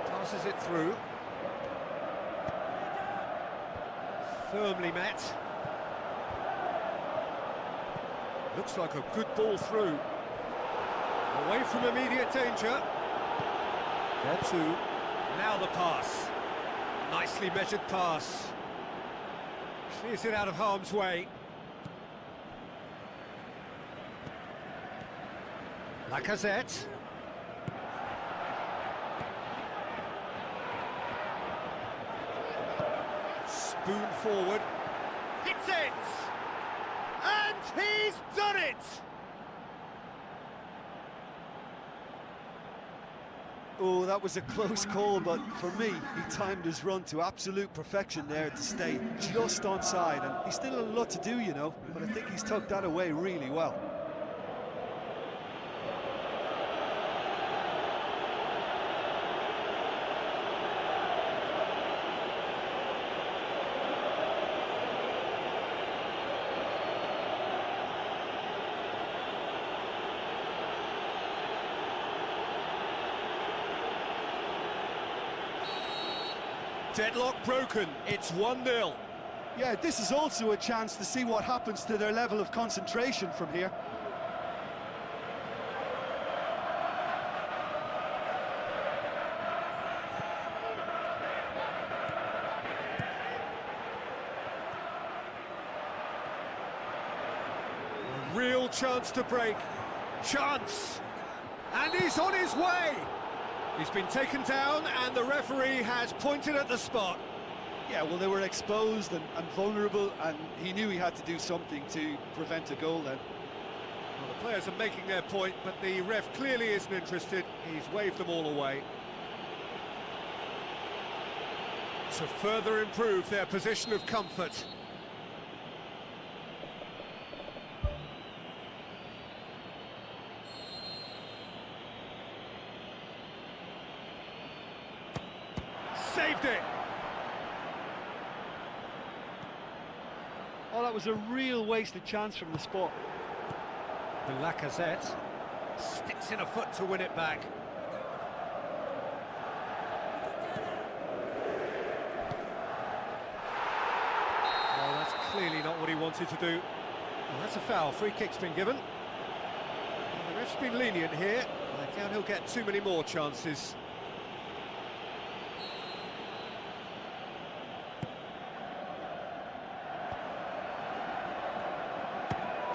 Passes it through. Firmly met. Looks like a good ball through. Away from immediate danger. There too. Now the pass. Nicely measured pass. Clears it out of harm's way. Lacazette. Spoon forward. Hits it! And he's done it! Oh, that was a close call, but for me, he timed his run to absolute perfection there to stay just onside, and he's still a lot to do, you know, but I think he's tucked that away really well. Deadlock broken, it's 1-0. Yeah, this is also a chance to see what happens to their level of concentration from here. A real chance to break. Chance! And he's on his way! He's been taken down and the referee has pointed at the spot. Yeah, well, they were exposed and vulnerable, and he knew he had to do something to prevent a goal then. Well, the players are making their point, but the ref clearly isn't interested. He's waved them all away. To further improve their position of comfort. Saved it! Oh, that was a real wasted chance from the spot. The Lacazette sticks in a foot to win it back. Oh, that's clearly not what he wanted to do. Well, that's a foul. Free kick's been given. Well, the ref's been lenient here. I doubt he'll get too many more chances.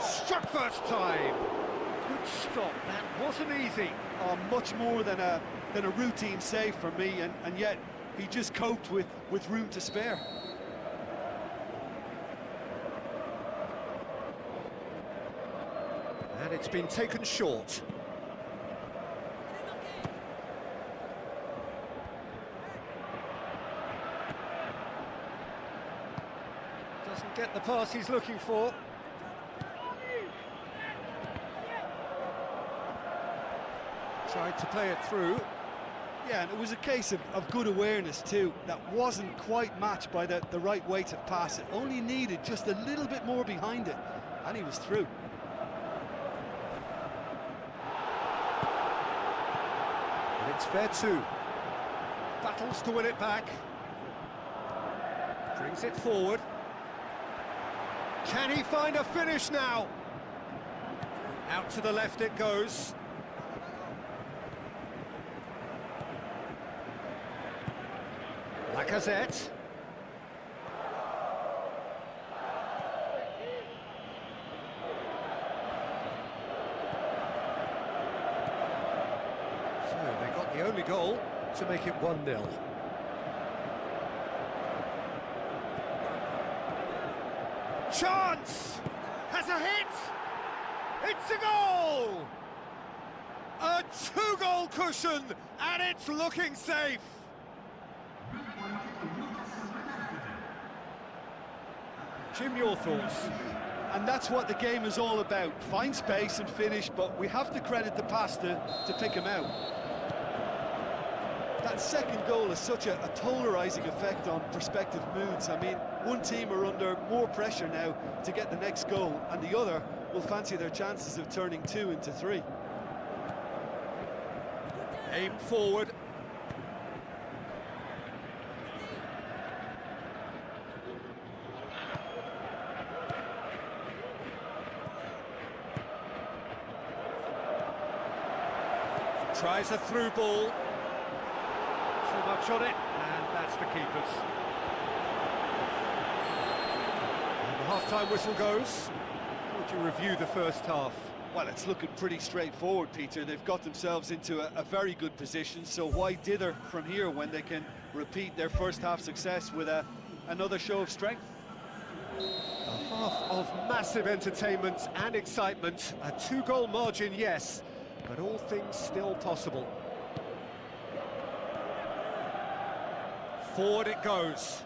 Struck first time. Good stop. That wasn't easy. Oh, much more than a routine save for me, and yet he just coped with room to spare. And it's been taken short. Doesn't get the pass he's looking for. Tried to play it through. Yeah, and it was a case of good awareness too. That wasn't quite matched by the right weight of pass. It only needed just a little bit more behind it, and he was through. And it's fair too. Battles to win it back. Brings it forward. Can he find a finish now? Out to the left it goes. Lacazette. So they got the only goal to make it 1-0. Chance! Has a hit! It's a goal! A two-goal cushion, and it's looking safe. Jim, your thoughts? And that's what the game is all about. Find space and finish, but we have to credit the pass to pick him out. That second goal has such a polarising effect on prospective moods. I mean, one team are under more pressure now to get the next goal, and the other will fancy their chances of turning 2 into 3. Aim forward. Tries a through ball. Too much on it, and that's the keeper's. And the half-time whistle goes. How would you review the first half? Well, it's looking pretty straightforward, Peter. They've got themselves into a very good position, so why dither from here when they can repeat their first half success with another show of strength? A half of massive entertainment and excitement. A two-goal margin, yes, but all things still possible. Forward it goes.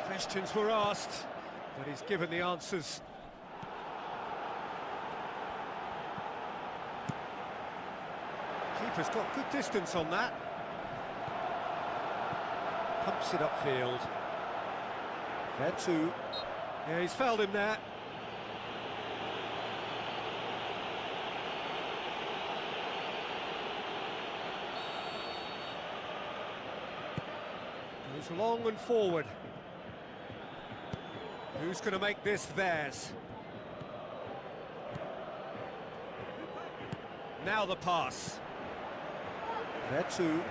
Questions were asked, but he's given the answers. Keeper's got good distance on that. Pumps it upfield. There too. Yeah, he's fouled him there. Goes long and forward. Who's going to make this theirs? Now the pass. There too.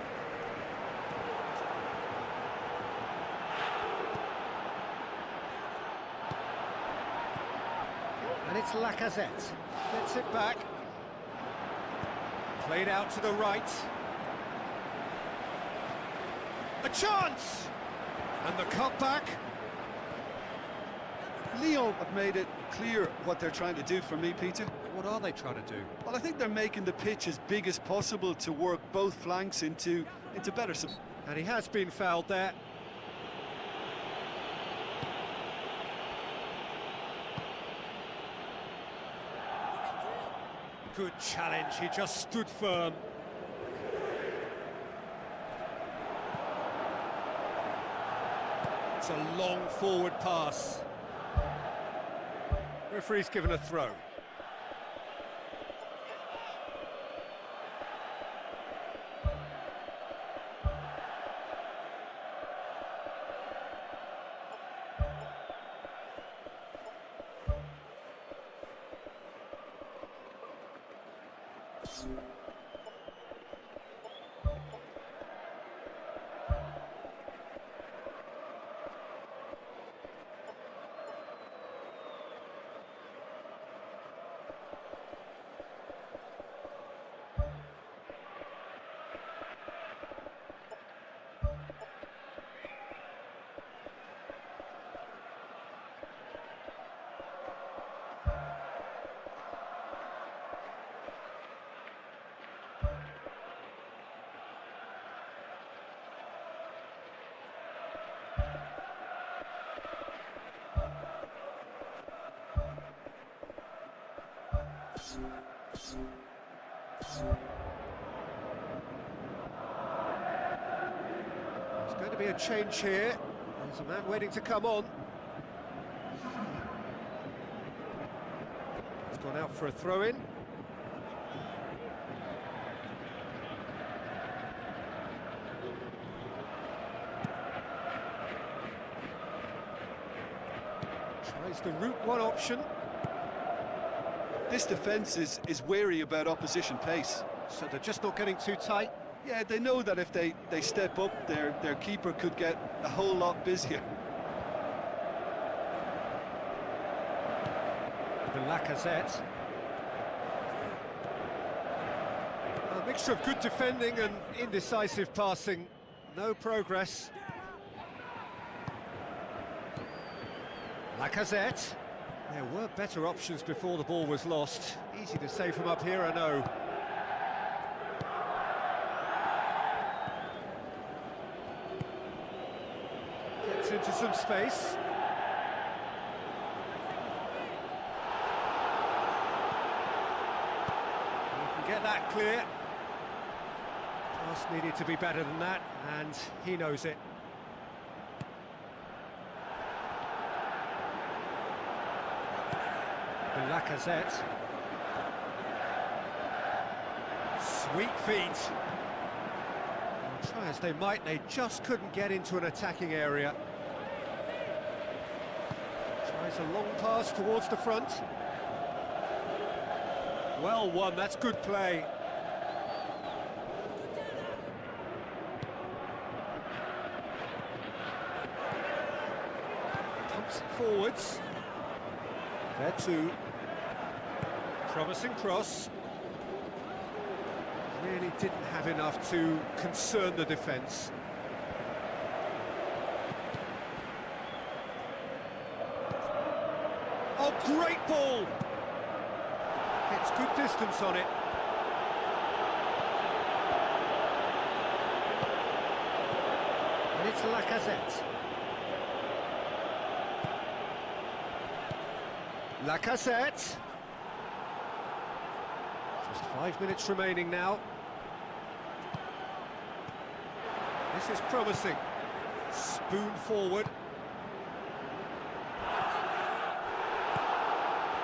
And it's Lacazette. Gets it back. Played out to the right. A chance! And the cutback. Lyon have made it clear what they're trying to do for me, Peter. What are they trying to do? Well, I think they're making the pitch as big as possible to work both flanks into better... And he has been fouled there. Good challenge, he just stood firm. It's a long forward pass. Referee's given a throw. There's going to be a change here. There's a man waiting to come on. He's gone out for a throw-in. Tries the route one option. This defence is wary about opposition pace. So they're just not getting too tight. Yeah, they know that if they step up, their keeper could get a whole lot busier. The Lacazette. A mixture of good defending and indecisive passing. No progress. Lacazette. There were better options before the ball was lost. Easy to say from up here, I know. Gets into some space. He can get that clear. Pass needed to be better than that, and he knows it. Lacazette. Sweet feet. And try as they might, they just couldn't get into an attacking area. Tries a long pass towards the front. Well won, that's good play. Pumps it forwards. There too. Promising cross. Really didn't have enough to concern the defence. Oh, great ball! Gets good distance on it. And it's Lacazette. Lacazette. Just 5 minutes remaining now. This is promising. Spoon forward.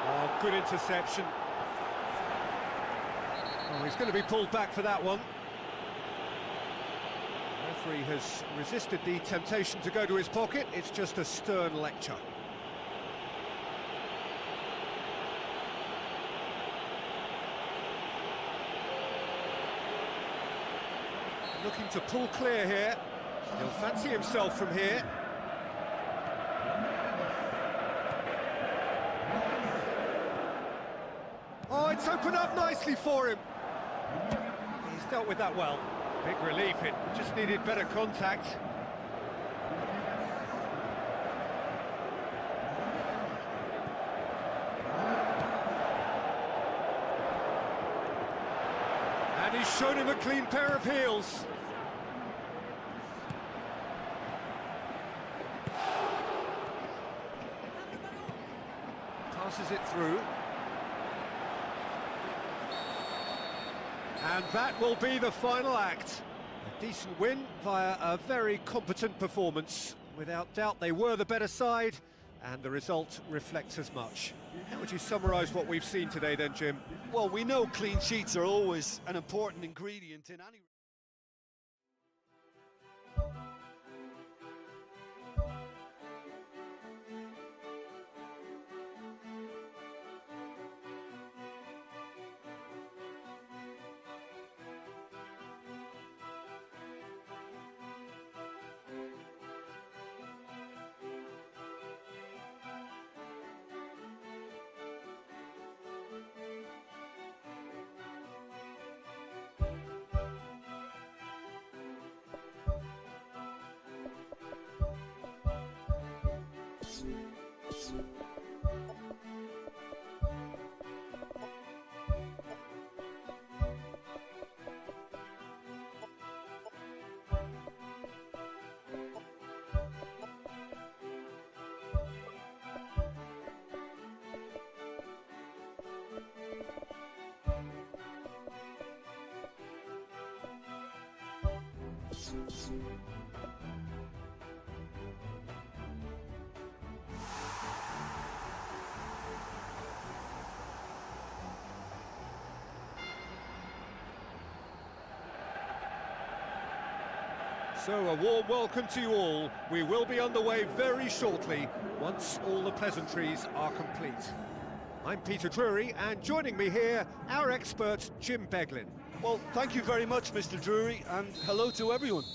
Oh, good interception. Oh, he's going to be pulled back for that one. The referee has resisted the temptation to go to his pocket. It's just a stern lecture. Looking to pull clear here. He'll fancy himself from here. Oh, it's opened up nicely for him. He's dealt with that well. Big relief, it just needed better contact. And he's shown him a clean pair of heels. Passes it through. And that will be the final act. A decent win via a very competent performance. Without doubt, they were the better side, and the result reflects as much. How would you summarise what we've seen today then, Jim? Well, we know clean sheets are always an important ingredient in any... So a warm welcome to you all. We will be underway very shortly, once all the pleasantries are complete. I'm Peter Drury, and joining me here, our expert, Jim Beglin. Well, thank you very much, Mr. Drury, and hello to everyone.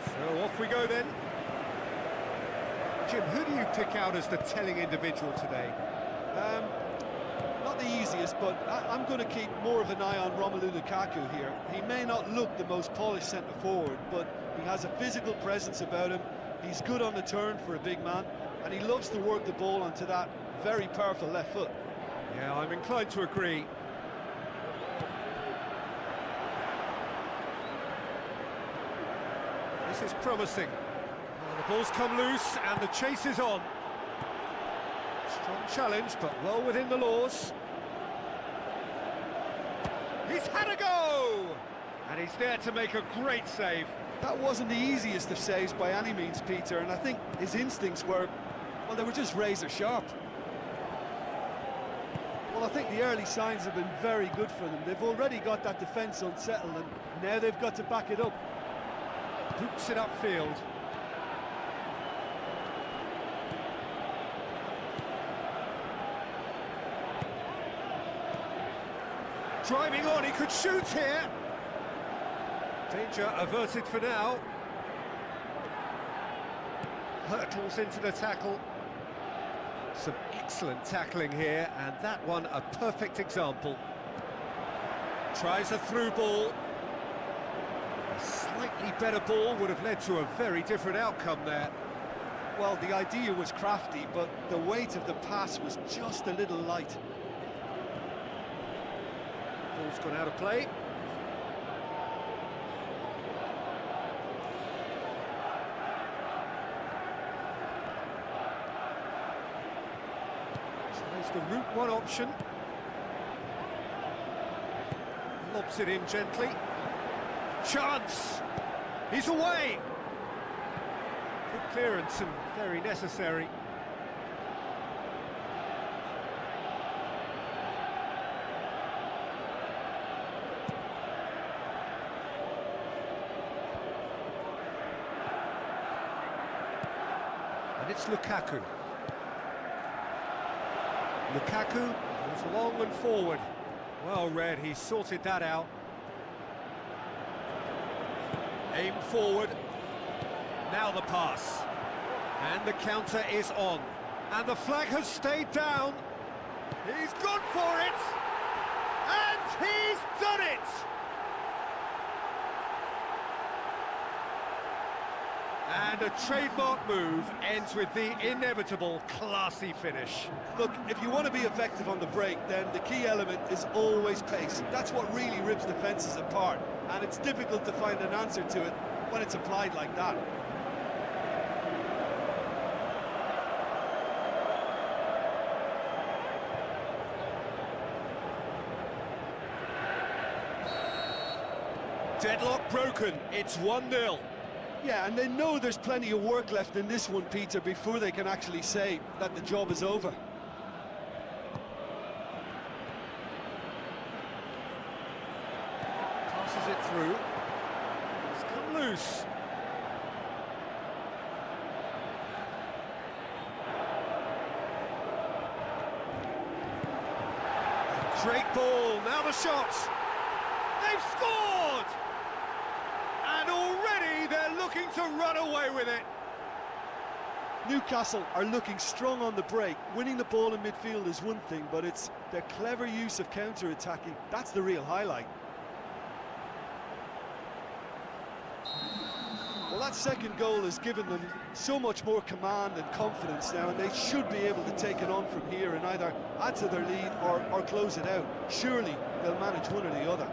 So off we go then. Jim, who do you pick out as the telling individual today? Not the easiest, but I'm going to keep more of an eye on Romelu Lukaku here. He may not look the most polished centre-forward, but he has a physical presence about him. He's good on the turn for a big man, and he loves to work the ball onto that very powerful left foot. Yeah, I'm inclined to agree. This is promising. Well, the ball's come loose and the chase is on. Strong challenge, but well within the laws. He's had a go! And he's there to make a great save. That wasn't the easiest of saves by any means, Peter, and I think his instincts were, well, they were just razor sharp. Well, I think the early signs have been very good for them. They've already got that defence unsettled, and now they've got to back it up. Hoops it upfield. Driving on, he could shoot here. Danger averted for now. Hurtles into the tackle. Some excellent tackling here, and that one a perfect example. Tries a through ball. A slightly better ball would have led to a very different outcome there. Well, the idea was crafty, but the weight of the pass was just a little light. Ball's gone out of play. Tries the route one option. Lobs it in gently. Chance! He's away! Good clearance and very necessary. And it's Lukaku. Lukaku goes long and forward. Well read, he sorted that out. Aim forward. Now the pass. And the counter is on. And the flag has stayed down. He's gone for it! And he's done it! And a trademark move ends with the inevitable classy finish. Look, if you want to be effective on the break, then the key element is always pace. That's what really rips defences apart, and it's difficult to find an answer to it when it's applied like that. Deadlock broken, it's 1-0. Yeah, and they know there's plenty of work left in this one, Peter, before they can actually say that the job is over. Passes it through. It's come loose. Great ball, now the shots. They've scored! And already they're looking to run away with it. Newcastle are looking strong on the break. Winning the ball in midfield is one thing, but it's their clever use of counter-attacking. That's the real highlight. Well, that second goal has given them so much more command and confidence now, and they should be able to take it on from here and either add to their lead or close it out. Surely they'll manage one or the other.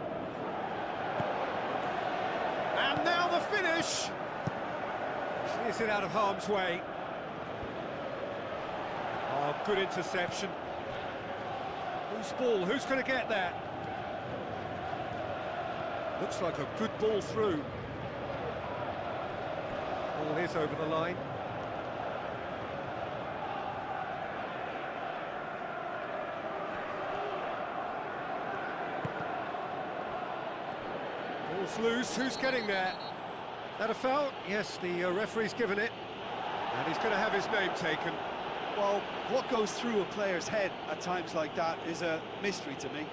And now the finish. Clears it out of harm's way. Oh, good interception. Whose ball? Who's going to get that? Looks like a good ball through. Ball is over the line. Ball's loose. Who's getting there? That a foul? Yes, the referee's given it. And he's going to have his name taken. Well, what goes through a player's head at times like that is a mystery to me.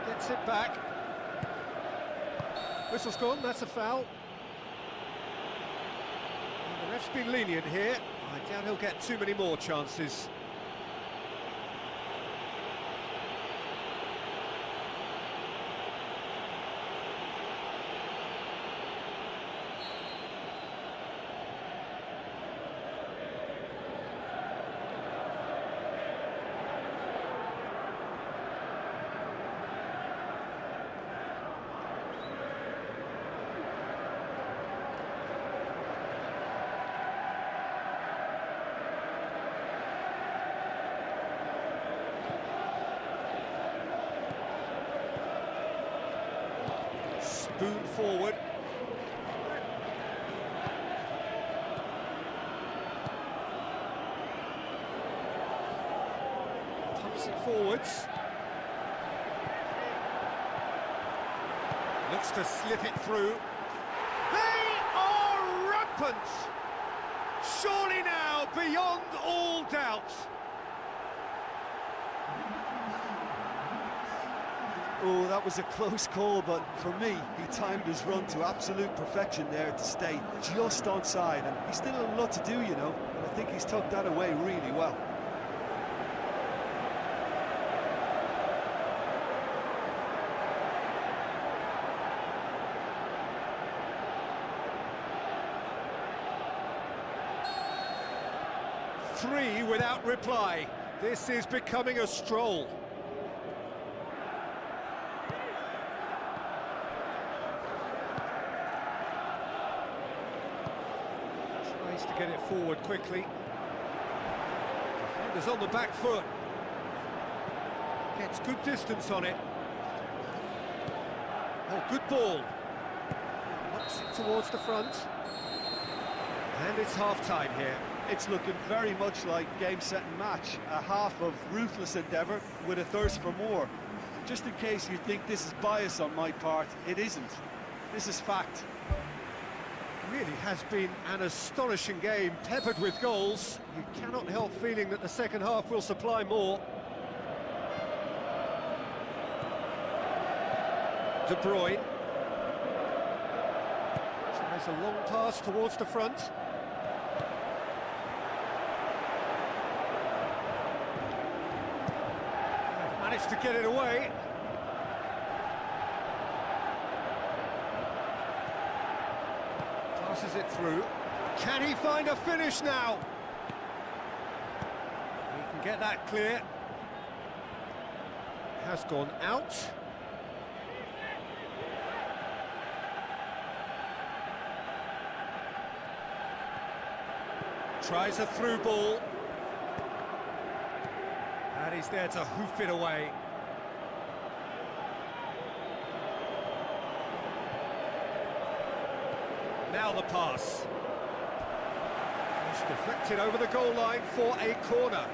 Gets it back. Whistle's gone, that's a foul. And the ref's been lenient here. I doubt he'll get too many more chances. Spoon forward. Pumps it forwards. Looks to slip it through. They are rampant! Surely now, beyond all doubt. Oh, that was a close call, but for me, he timed his run to absolute perfection there to stay just onside, and he's still a lot to do, you know, but I think he's tucked that away really well. Three without reply. This is becoming a stroll. To get it forward quickly. Defender's on the back foot. Gets good distance on it. Oh, good ball. Knocks it towards the front. And it's half-time here. It's looking very much like game, set and match. A half of ruthless endeavour with a thirst for more. Just in case you think this is bias on my part, it isn't. This is fact. Really has been an astonishing game, peppered with goals. You cannot help feeling that the second half will supply more. De Bruyne. Tries a long pass towards the front. They've managed to get it away. Passes it through. Can he find a finish now? He can get that clear. Has gone out. Tries a through ball. And he's there to hoof it away. Now the pass. It's deflected over the goal line for a corner.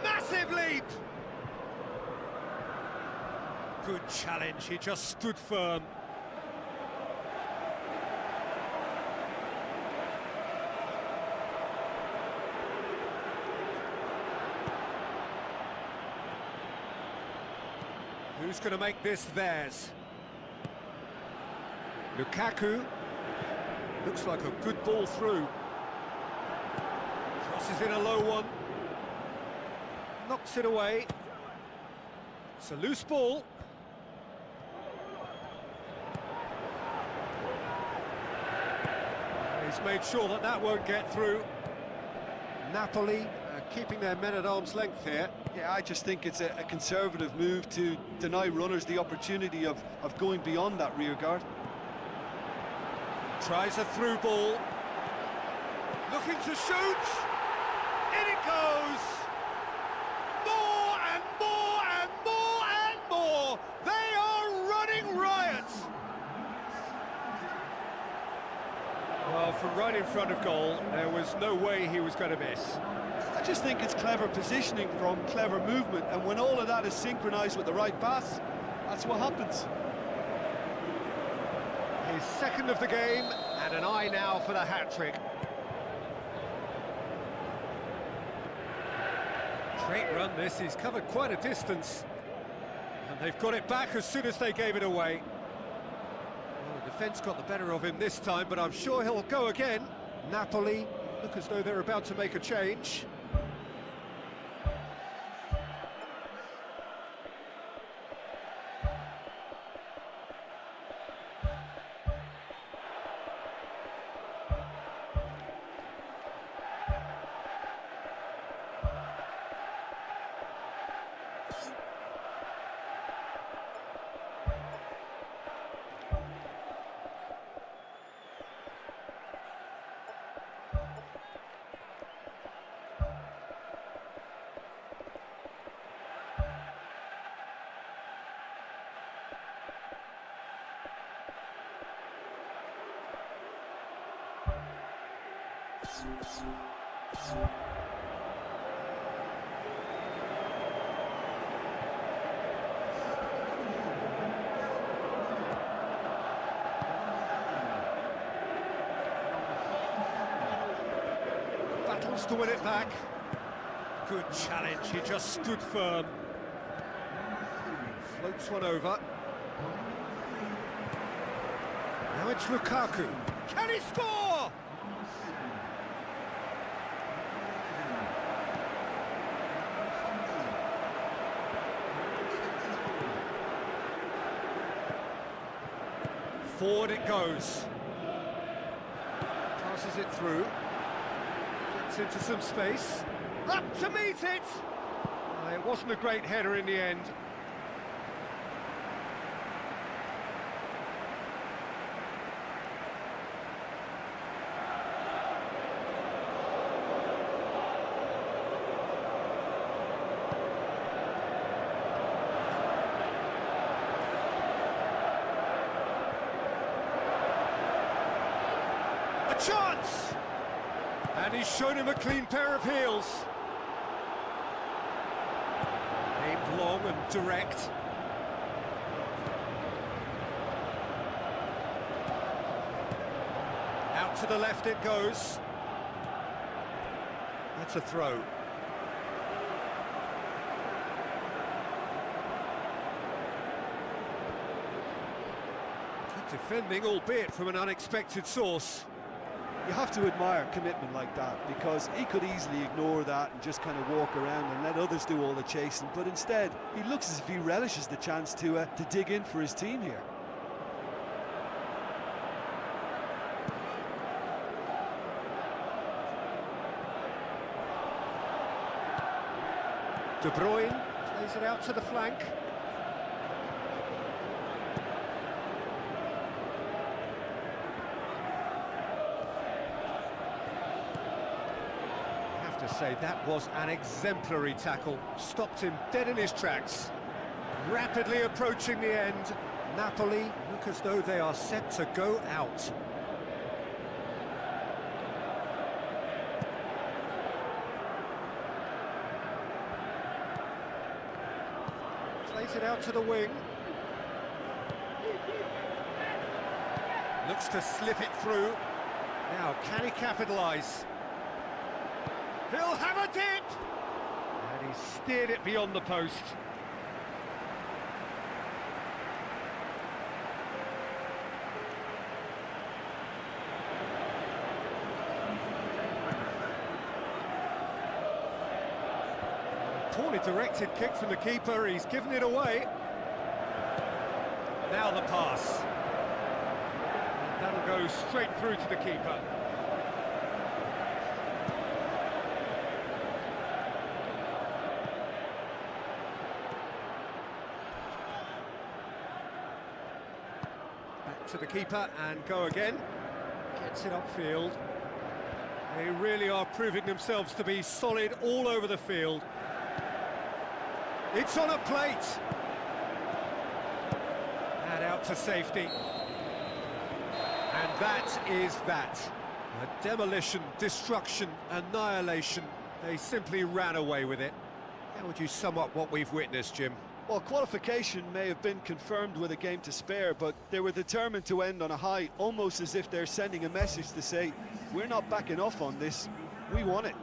Massive leap! Good challenge, he just stood firm. Who's going to make this theirs? Lukaku. Looks like a good ball through. Crosses in a low one. Knocks it away. It's a loose ball. He's made sure that that won't get through. Napoli keeping their men at arm's length here. Yeah, I just think it's a conservative move to deny runners the opportunity of going beyond that rear guard. Tries a through ball. Looking to shoot. In it goes. More and more and more and more. They are running riot. Well, from right in front of goal, there was no way he was going to miss. I just think it's clever positioning from clever movement, and when all of that is synchronised with the right pass, that's what happens. His second of the game, and an eye now for the hat-trick. Great run this, he's covered quite a distance. And they've got it back as soon as they gave it away. Well, the defence got the better of him this time, but I'm sure he'll go again. Napoli look as though they're about to make a change. Battles to win it back. Good challenge, he just stood firm. Floats one over. Now it's Lukaku. Can he score? Forward it goes. Passes it through. Gets into some space. Up to meet it! It wasn't a great header in the end. A chance! And he's shown him a clean pair of heels. Aimed long and direct. Out to the left it goes. That's a throw. Good defending, albeit from an unexpected source. You have to admire commitment like that, because he could easily ignore that and just kind of walk around and let others do all the chasing, but instead he looks as if he relishes the chance to dig in for his team here. De Bruyne plays it out to the flank. To say that was an exemplary tackle, stopped him dead in his tracks. Rapidly approaching the end, Napoli look as though they are set to go out. Plays it out to the wing. Looks to slip it through. Now, can he capitalise? He'll have a dip! And he steered it beyond the post. Poorly directed kick from the keeper, he's given it away. Now the pass. And that'll go straight through to the keeper. To the keeper and go again. Gets it upfield. They really are proving themselves to be solid all over the field. It's on a plate. And out to safety. And that is that. A demolition, destruction, annihilation. They simply ran away with it. How would you sum up what we've witnessed, Jim? Well, qualification may have been confirmed with a game to spare, but they were determined to end on a high, almost as if they're sending a message to say, we're not backing off on this, we want it.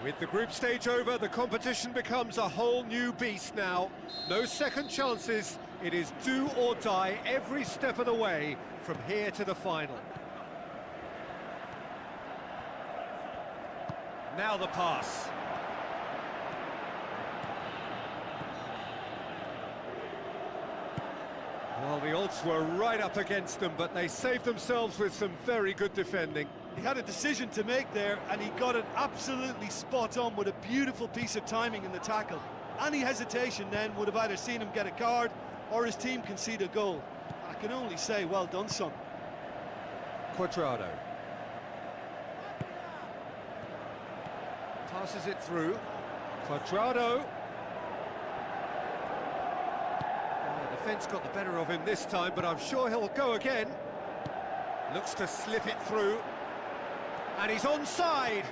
With the group stage over, the competition becomes a whole new beast now. No second chances, it is do or die every step of the way from here to the final. Now the pass. Well, the odds were right up against them, but they saved themselves with some very good defending. He had a decision to make there, and he got it absolutely spot on with a beautiful piece of timing in the tackle. Any hesitation then would have either seen him get a card or his team concede a goal. I can only say, well done, son. Quadrado. Passes it through. Quadrado. The defence got the better of him this time, but I'm sure he'll go again. Looks to slip it through. And he's onside,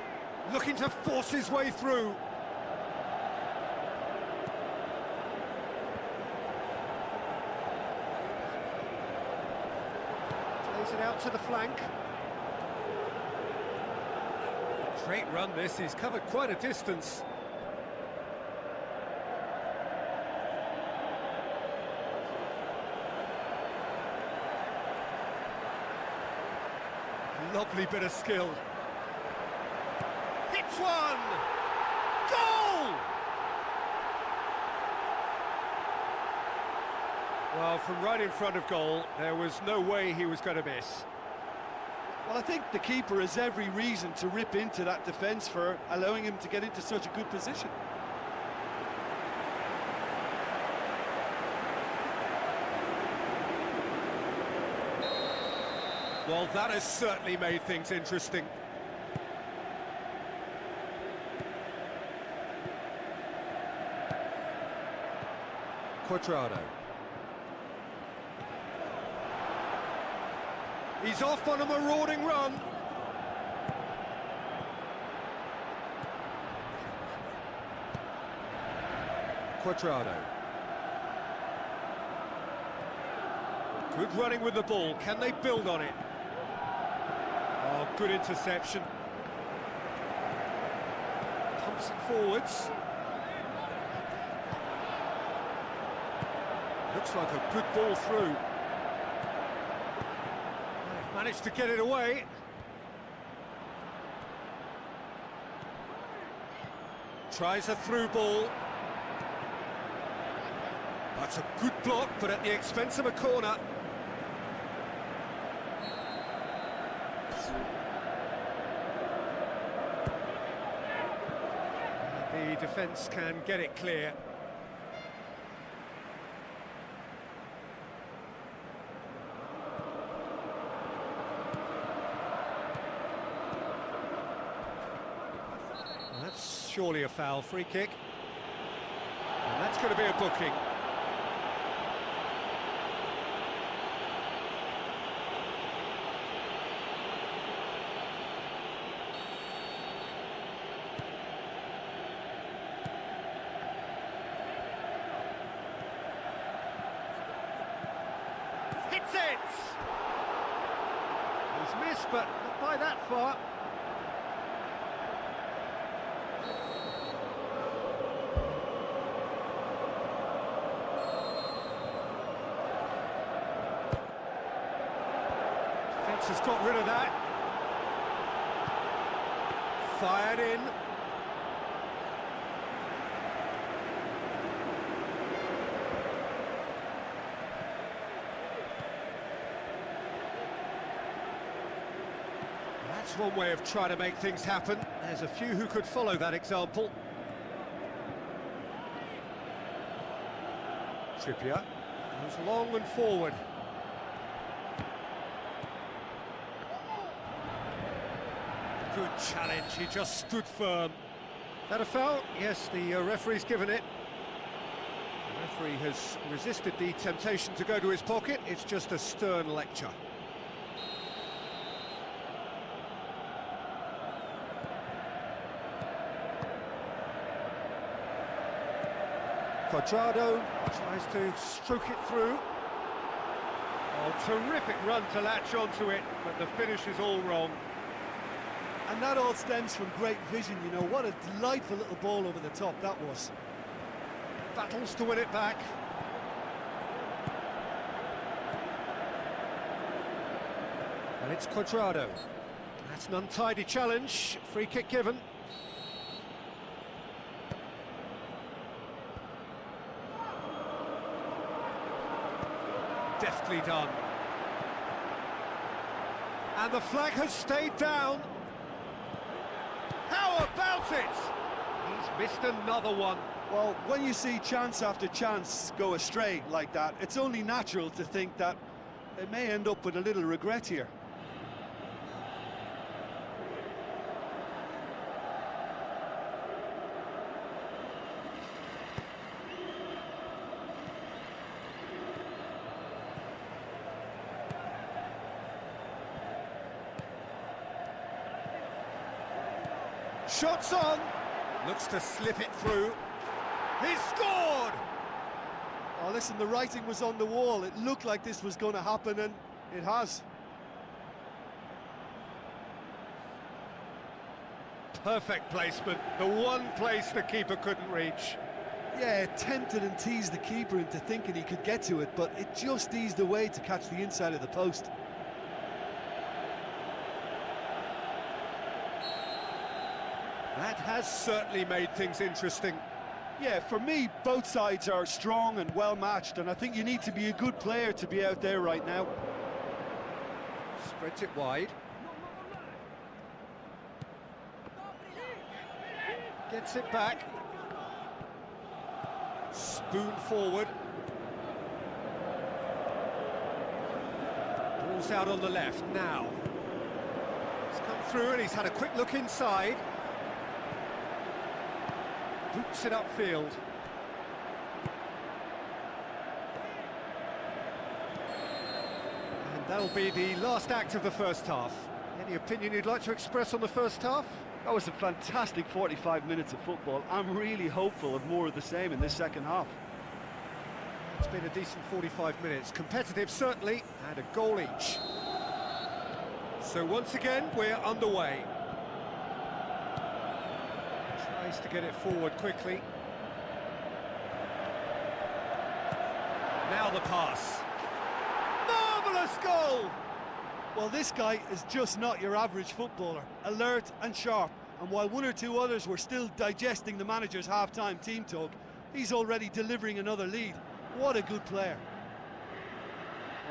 looking to force his way through. Plays it out to the flank. Great run this, he's covered quite a distance. Lovely bit of skill. Hits one! Goal! Well, from right in front of goal, there was no way he was going to miss. Well, I think the keeper has every reason to rip into that defence for allowing him to get into such a good position. Well, that has certainly made things interesting. Quadrado. He's off on a marauding run. Quadrado. Good running with the ball. Can they build on it? Oh, good interception. Pumps it forwards. Looks like a good ball through. They've managed to get it away. Tries a through ball. That's a good block, but at the expense of a corner. The defence can get it clear. Well, that's surely a foul, free kick. And that's going to be a booking. Hits it! He's missed, but not by that far. Fence has got rid of that. Fired in. That's one way of trying to make things happen. There's a few who could follow that example. Trippier goes long and forward. Good challenge, he just stood firm. That a foul? Yes, the referee's given it. The referee has resisted the temptation to go to his pocket. It's just a stern lecture. Quadrado tries to stroke it through. Oh, terrific run to latch onto it, but the finish is all wrong. And that all stems from great vision, you know. What a delightful little ball over the top that was. Battles to win it back. And it's Quadrado. That's an untidy challenge. Free kick given. Deftly done. And the flag has stayed down. How about it? He's missed another one. Well, when you see chance after chance go astray like that, it's only natural to think that they may end up with a little regret here. Shots on, looks to slip it through. He's scored! Oh, listen, the writing was on the wall. It looked like this was going to happen, and it has. Perfect placement, the one place the keeper couldn't reach. Yeah, it tempted and teased the keeper into thinking he could get to it, but it just eased away to catch the inside of the post. That has certainly made things interesting. Yeah, for me, both sides are strong and well-matched, and I think you need to be a good player to be out there right now. Spreads it wide. Gets it back. Spoon forward. Ball's out on the left now. It's come through and he's had a quick look inside. Boots it upfield. And that'll be the last act of the first half. Any opinion you'd like to express on the first half? That was a fantastic 45 minutes of football. I'm really hopeful of more of the same in this second half. It's been a decent 45 minutes. Competitive, certainly, and a goal each. So once again, we're underway. Tries to get it forward quickly. Now the pass. Marvellous goal! Well, this guy is just not your average footballer. Alert and sharp. And while one or two others were still digesting the manager's half-time team talk, he's already delivering another lead. What a good player.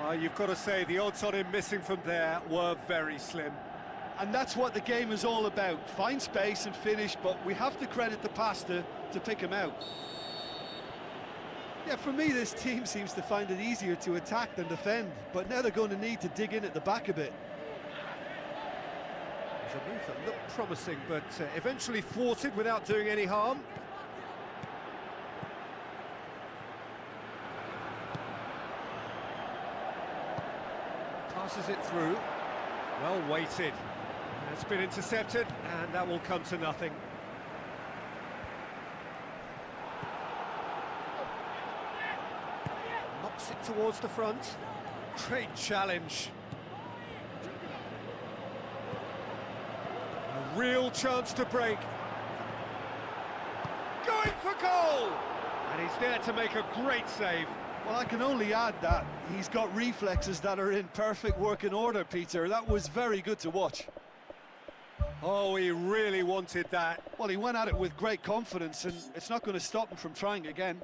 Well, you've got to say the odds on him missing from there were very slim. And that's what the game is all about. Find space and finish, but we have to credit the passer to pick him out. Yeah, for me, this team seems to find it easier to attack than defend, but now they're going to need to dig in at the back a bit. There's a move that looked promising, but eventually thwarted without doing any harm. Passes it through. Well weighted. It's been intercepted, and that will come to nothing. Knocks it towards the front. Great challenge. Real chance to break. Going for goal! And he's there to make a great save. Well, I can only add that he's got reflexes that are in perfect working order, Peter. That was very good to watch. Oh, he really wanted that. Well, he went at it with great confidence, and it's not going to stop him from trying again.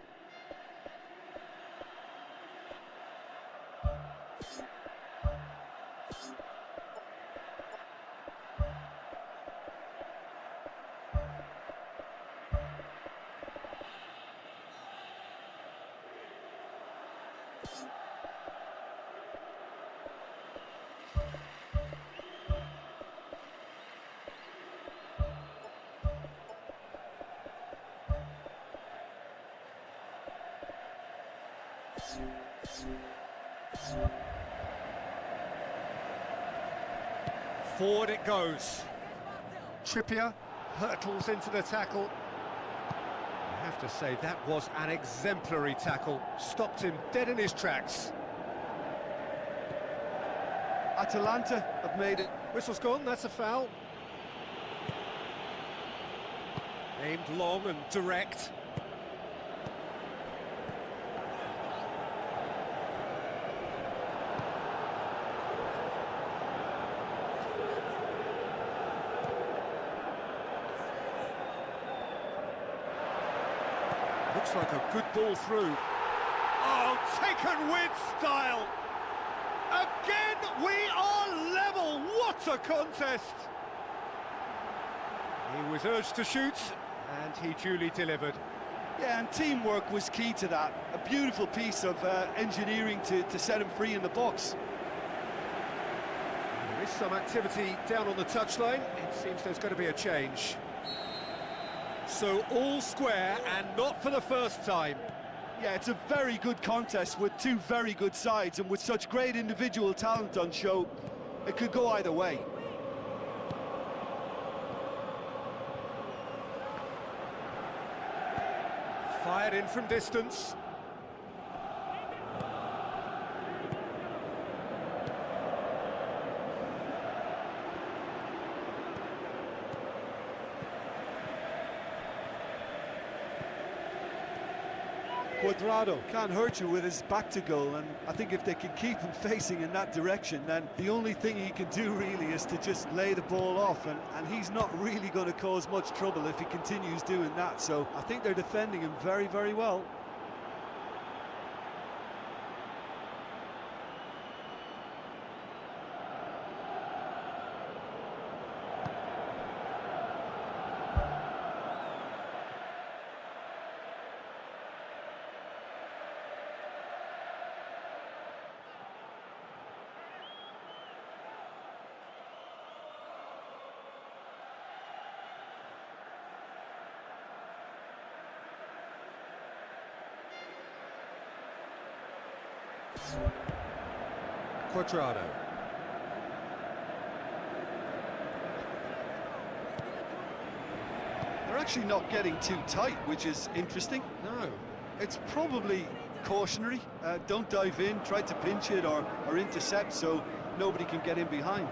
Forward it goes. Trippier hurtles into the tackle. I have to say, that was an exemplary tackle. Stopped him dead in his tracks. Atalanta have made it. Whistle's gone, that's a foul. Aimed long and direct. Looks like a good ball through. Oh, taken with style! Again, we are level! What a contest! He was urged to shoot, and he duly delivered. Yeah, and teamwork was key to that. A beautiful piece of engineering to set him free in the box. There is some activity down on the touchline. It seems there's going to be a change. So all square, and not for the first time. Yeah, it's a very good contest with two very good sides, and with such great individual talent on show, it could go either way. Fired in from distance. Cuadrado can't hurt you with his back to goal, and I think if they can keep him facing in that direction, then the only thing he can do really is to just lay the ball off, and he's not really going to cause much trouble if he continues doing that. So I think they're defending him very, very well. Cuadrado. They're actually not getting too tight, which is interesting. No. It's probably cautionary. Don't dive in, try to pinch it or intercept so nobody can get in behind.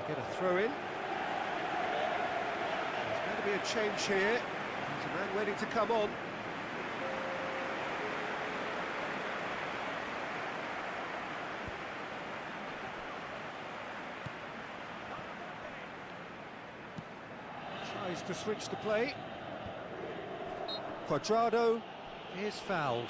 Get a throw in. There's going to be a change here. There's a man waiting to come on. Tries to switch the play. Cuadrado is fouled.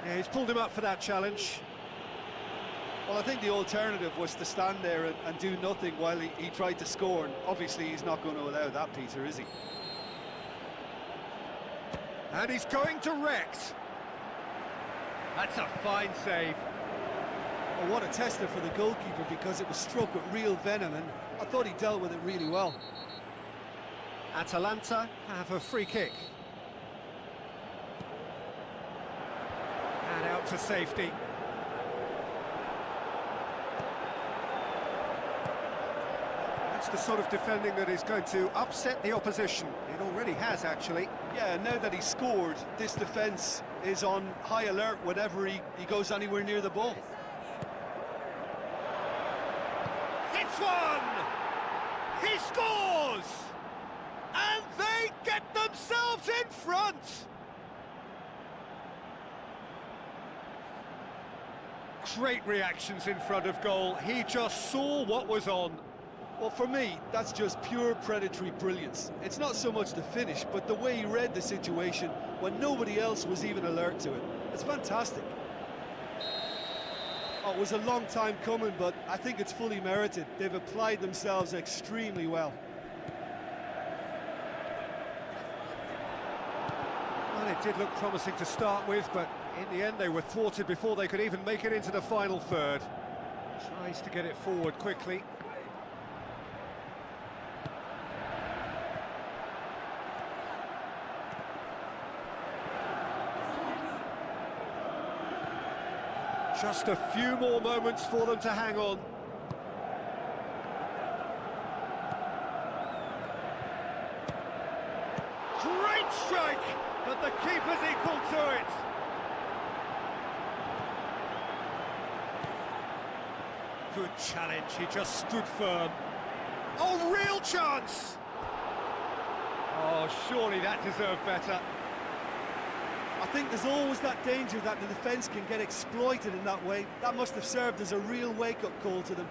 Yeah, he's pulled him up for that challenge. Well, I think the alternative was to stand there and do nothing while he tried to score, and obviously he's not going to allow that, Peter, is he? And he's going direct. That's a fine save. Well, what a tester for the goalkeeper, because it was struck with real venom, and I thought he dealt with it really well. Atalanta have a free kick. And out to safety. That's the sort of defending that is going to upset the opposition. It already has, actually. Yeah, now that he's scored, this defence is on high alert whenever he goes anywhere near the ball. It's one! He scores! And they get themselves in front! Great reactions in front of goal. He just saw what was on. Well, for me, that's just pure predatory brilliance. It's not so much the finish, but the way he read the situation when nobody else was even alert to it. It's fantastic. Oh, it was a long time coming, but I think it's fully merited. They've applied themselves extremely well. Well, it did look promising to start with, but in the end they were thwarted before they could even make it into the final third. Tries to get it forward quickly. Just a few more moments for them to hang on. Great strike, but the keeper's equal to it. Good challenge, he just stood firm. Oh, real chance! Oh, surely that deserved better. I think there's always that danger that the defence can get exploited in that way. That must have served as a real wake-up call to them.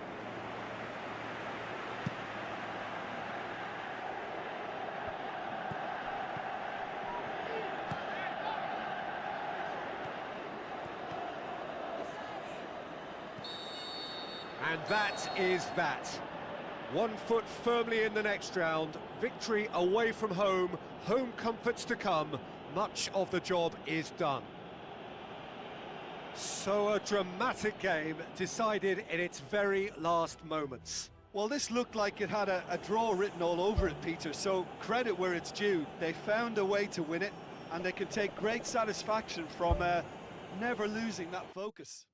And that is that. 1 foot firmly in the next round, victory away from home, home comforts to come. Much of the job is done. So a dramatic game decided in its very last moments. Well, this looked like it had a draw written all over it, Peter, so credit where it's due. They found a way to win it, and they can take great satisfaction from never losing that focus.